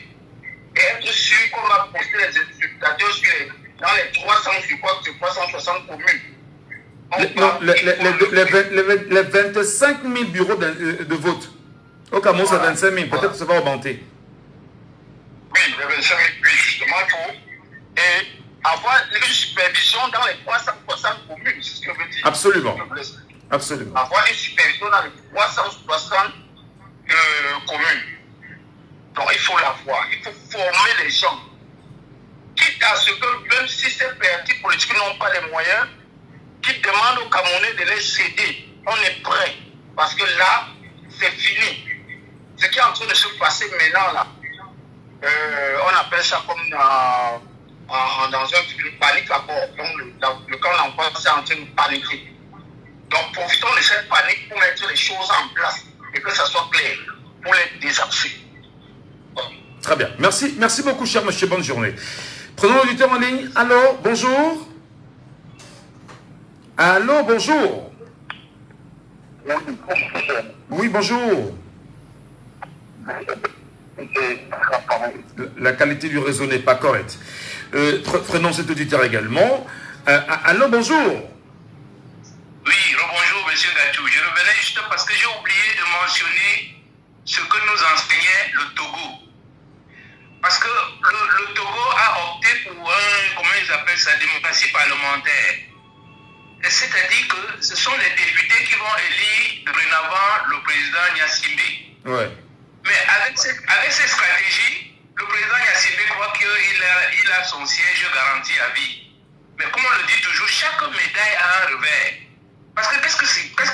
Et être sûr qu'on va poster les spectateurs dans les 300, je crois que c'est 360 communes. Les 25 000 bureaux de vote. Au Cameroun, c'est 25 000. Peut-être que ça va augmenter. Oui, les 25 000, oui, justement, il faut. Et avoir une supervision dans les 360 communes, c'est ce que je veux dire. Absolument. Avoir une supervision dans les 360 communes. Donc, il faut l'avoir. Il faut former les gens. Quitte à ce que, même si ces partis politiques n'ont pas les moyens, qui demandent aux Camerounais de les céder. On est prêt. Parce que là, c'est fini. Ce qui est en train de se passer maintenant, là, on appelle ça comme dans un film panique à bord. Donc, le camp d'emploi, c'est en train de paniquer. Donc, profitons de cette panique pour mettre les choses en place et que ça soit clair pour les désarcer. Bon. Très bien. Merci beaucoup, cher monsieur. Bonne journée. Prenons l'auditeur en ligne. Allô, bonjour. Allô, bonjour. Oui, bonjour. La qualité du réseau n'est pas correcte. Prenons cet auditeur également. Allô, bonjour. Oui, bonjour, monsieur Gatou. Je revenais juste parce que j'ai oublié de mentionner ce que nous enseignait le Togo. Parce que le Togo a opté pour comment ils appellent ça, démocratie parlementaire. C'est-à-dire que ce sont les députés qui vont élire dorénavant le président Gnassingbé. Ouais. Mais avec cette stratégie, le président Gnassingbé croit qu'il a son siège garanti à vie. Mais comme on le dit toujours, chaque médaille a un revers. Parce que qu'est-ce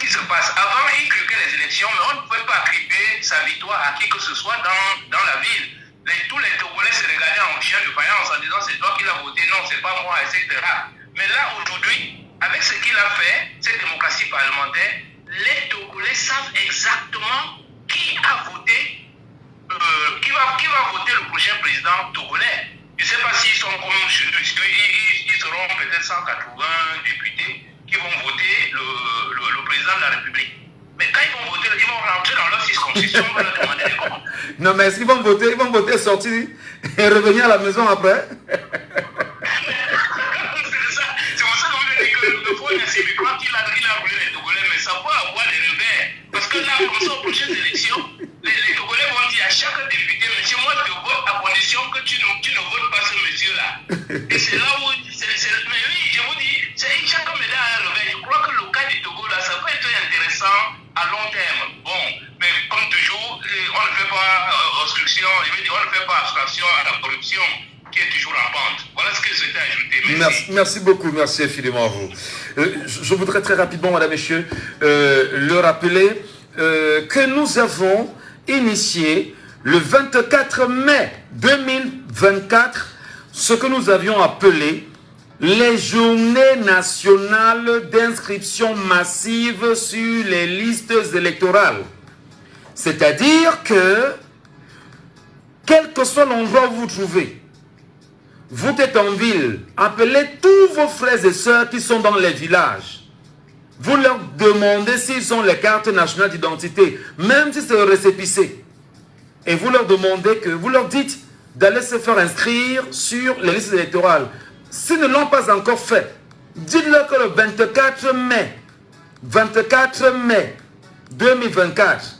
qui se passe? Avant, il truquait les élections, mais on ne pouvait pas attribuer sa victoire à qui que ce soit dans la ville. Tous les Togolais se regardaient en chien de faïence en disant c'est toi qui l'as voté, non, c'est pas moi, etc. Mais là, aujourd'hui, avec ce qu'il a fait, cette démocratie parlementaire, les Togolais savent exactement qui a voté, qui va voter le prochain président togolais. Je ne sais pas s'ils sont comme chez nous, ils seront peut-être 180 députés qui vont voter le président de la République. Mais quand ils vont voter, ils vont rentrer dans leur circonscription, ils vont leur demander des comptes. Non, mais est-ce qu'ils vont voter, sortir et revenir à la maison après? C'est pour ça que vous dites que le point de c'est quand il a voulu les Togolais, mais ça peut avoir des revers. Parce que là, comme ça, aux prochaines élections, les Togolais vont dire à chaque député, monsieur, moi je vote à condition que tu ne votes pas ce monsieur-là. Et c'est là où, mais oui, je vous dis, chaque médaille a un revers. Je crois que le cas du Togo, là, ça peut être intéressant à long terme. Bon, mais comme toujours, on ne fait pas obstruction, on ne fait pas abstraction à la corruption qui est toujours en pente. Voilà ce que je souhaitais ajouter. Merci beaucoup, merci infiniment à vous. Je voudrais très rapidement, madame, messieurs, le rappeler que nous avons initié le 24 mai 2024 ce que nous avions appelé les journées nationales d'inscription massive sur les listes électorales. C'est-à-dire que, quel que soit l'endroit où vous vous trouvez, vous êtes en ville, appelez tous vos frères et sœurs qui sont dans les villages. Vous leur demandez s'ils ont les cartes nationales d'identité, même si c'est le récépissé. Et vous leur demandez que, vous leur dites d'aller se faire inscrire sur les listes électorales. S'ils ne l'ont pas encore fait, dites-leur que le 24 mai 2024,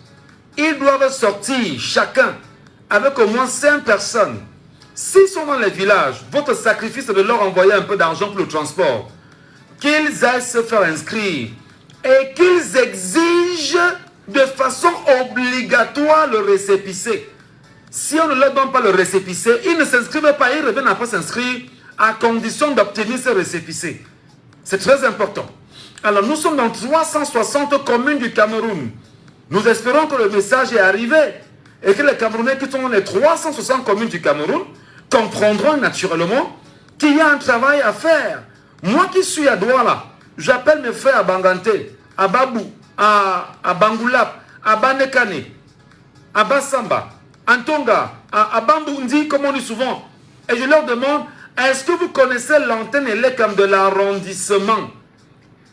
ils doivent sortir chacun avec au moins 5 personnes. S'ils sont dans les villages, votre sacrifice est de leur envoyer un peu d'argent pour le transport. Qu'ils aillent se faire inscrire et qu'ils exigent de façon obligatoire le récépissé. Si on ne leur donne pas le récépissé, ils ne s'inscrivent pas, ils reviennent après s'inscrire à condition d'obtenir ce récépissé. C'est très important. Alors nous sommes dans 360 communes du Cameroun. Nous espérons que le message est arrivé et que les Camerounais qui sont dans les 360 communes du Cameroun comprendront naturellement qu'il y a un travail à faire. Moi qui suis à Douala, j'appelle mes frères à Bangante, à Babou, à Bangoulap, à Banekane, à Bassamba, à Ntonga, à Bamboundi, comme on dit souvent. Et je leur demande, est-ce que vous connaissez l'antenne Elecam de l'arrondissement?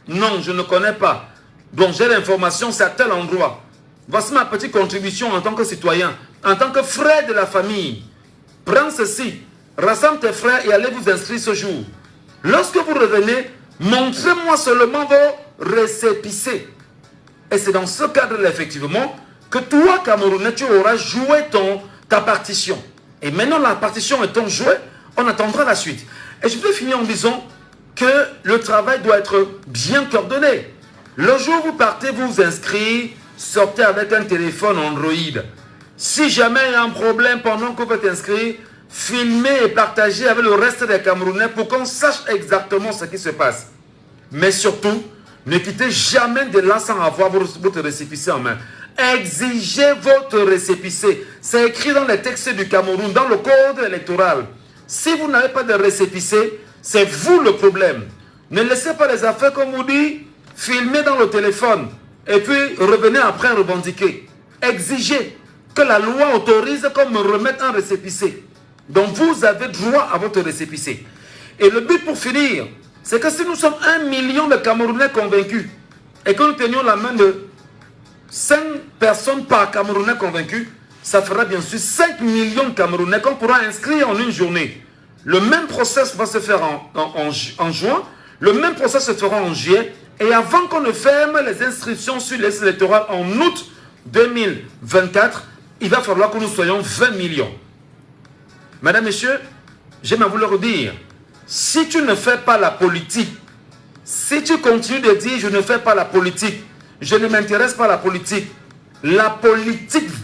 Non, je ne connais pas. Donc j'ai l'information, c'est à tel endroit. Voici ma petite contribution en tant que citoyen, en tant que frère de la famille. Prends ceci, rassemble tes frères et allez vous inscrire ce jour. Lorsque vous revenez, montrez-moi seulement vos récépissés. Et c'est dans ce cadre-là, effectivement, que toi, Camerounais, tu auras joué ta partition. Et maintenant, la partition étant jouée, on attendra la suite. Et je peux finir en disant que le travail doit être bien coordonné. Le jour où vous partez vous inscrire, sortez avec un téléphone Android. Si jamais il y a un problème pendant que vous êtes inscrit, filmez et partagez avec le reste des Camerounais pour qu'on sache exactement ce qui se passe. Mais surtout, ne quittez jamais de là sans avoir votre récépissé en main. Exigez votre récépissé. C'est écrit dans les textes du Cameroun, dans le code électoral. Si vous n'avez pas de récépissé, c'est vous le problème. Ne laissez pas les affaires, comme vous dit, filmer dans le téléphone et puis revenez après revendiquer. Exigez que la loi autorise qu'on me remette un récépissé. Donc vous avez droit à votre récépissé. Et le but pour finir, c'est que si nous sommes 1 million de Camerounais convaincus et que nous tenions la main de 5 personnes par Camerounais convaincus, ça fera bien sûr 5 millions de Camerounais qu'on pourra inscrire en une journée. Le même process va se faire en juin, le même process se fera en juillet, et avant qu'on ne ferme les inscriptions sur les listes électorales en août 2024, il va falloir que nous soyons 20 millions. Mesdames, Messieurs, j'aime à vous le redire, si tu ne fais pas la politique, si tu continues de dire je ne fais pas la politique, je ne m'intéresse pas à la politique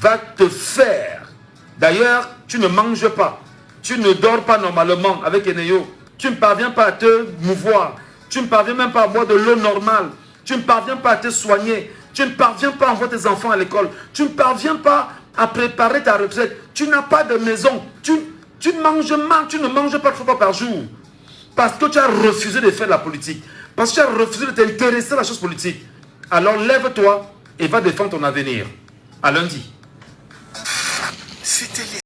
va te faire. D'ailleurs, tu ne manges pas, tu ne dors pas normalement avec Eneyo. Tu ne parviens pas à te mouvoir. Tu ne parviens même pas à boire de l'eau normale. Tu ne parviens pas à te soigner. Tu ne parviens pas à envoyer tes enfants à l'école. Tu ne parviens pas à préparer ta retraite. Tu n'as pas de maison. Tu manges mal. Tu ne manges pas 3 fois par jour. Parce que tu as refusé de faire la politique. Parce que tu as refusé de t'intéresser à la chose politique. Alors lève-toi et va défendre ton avenir. À lundi. C'était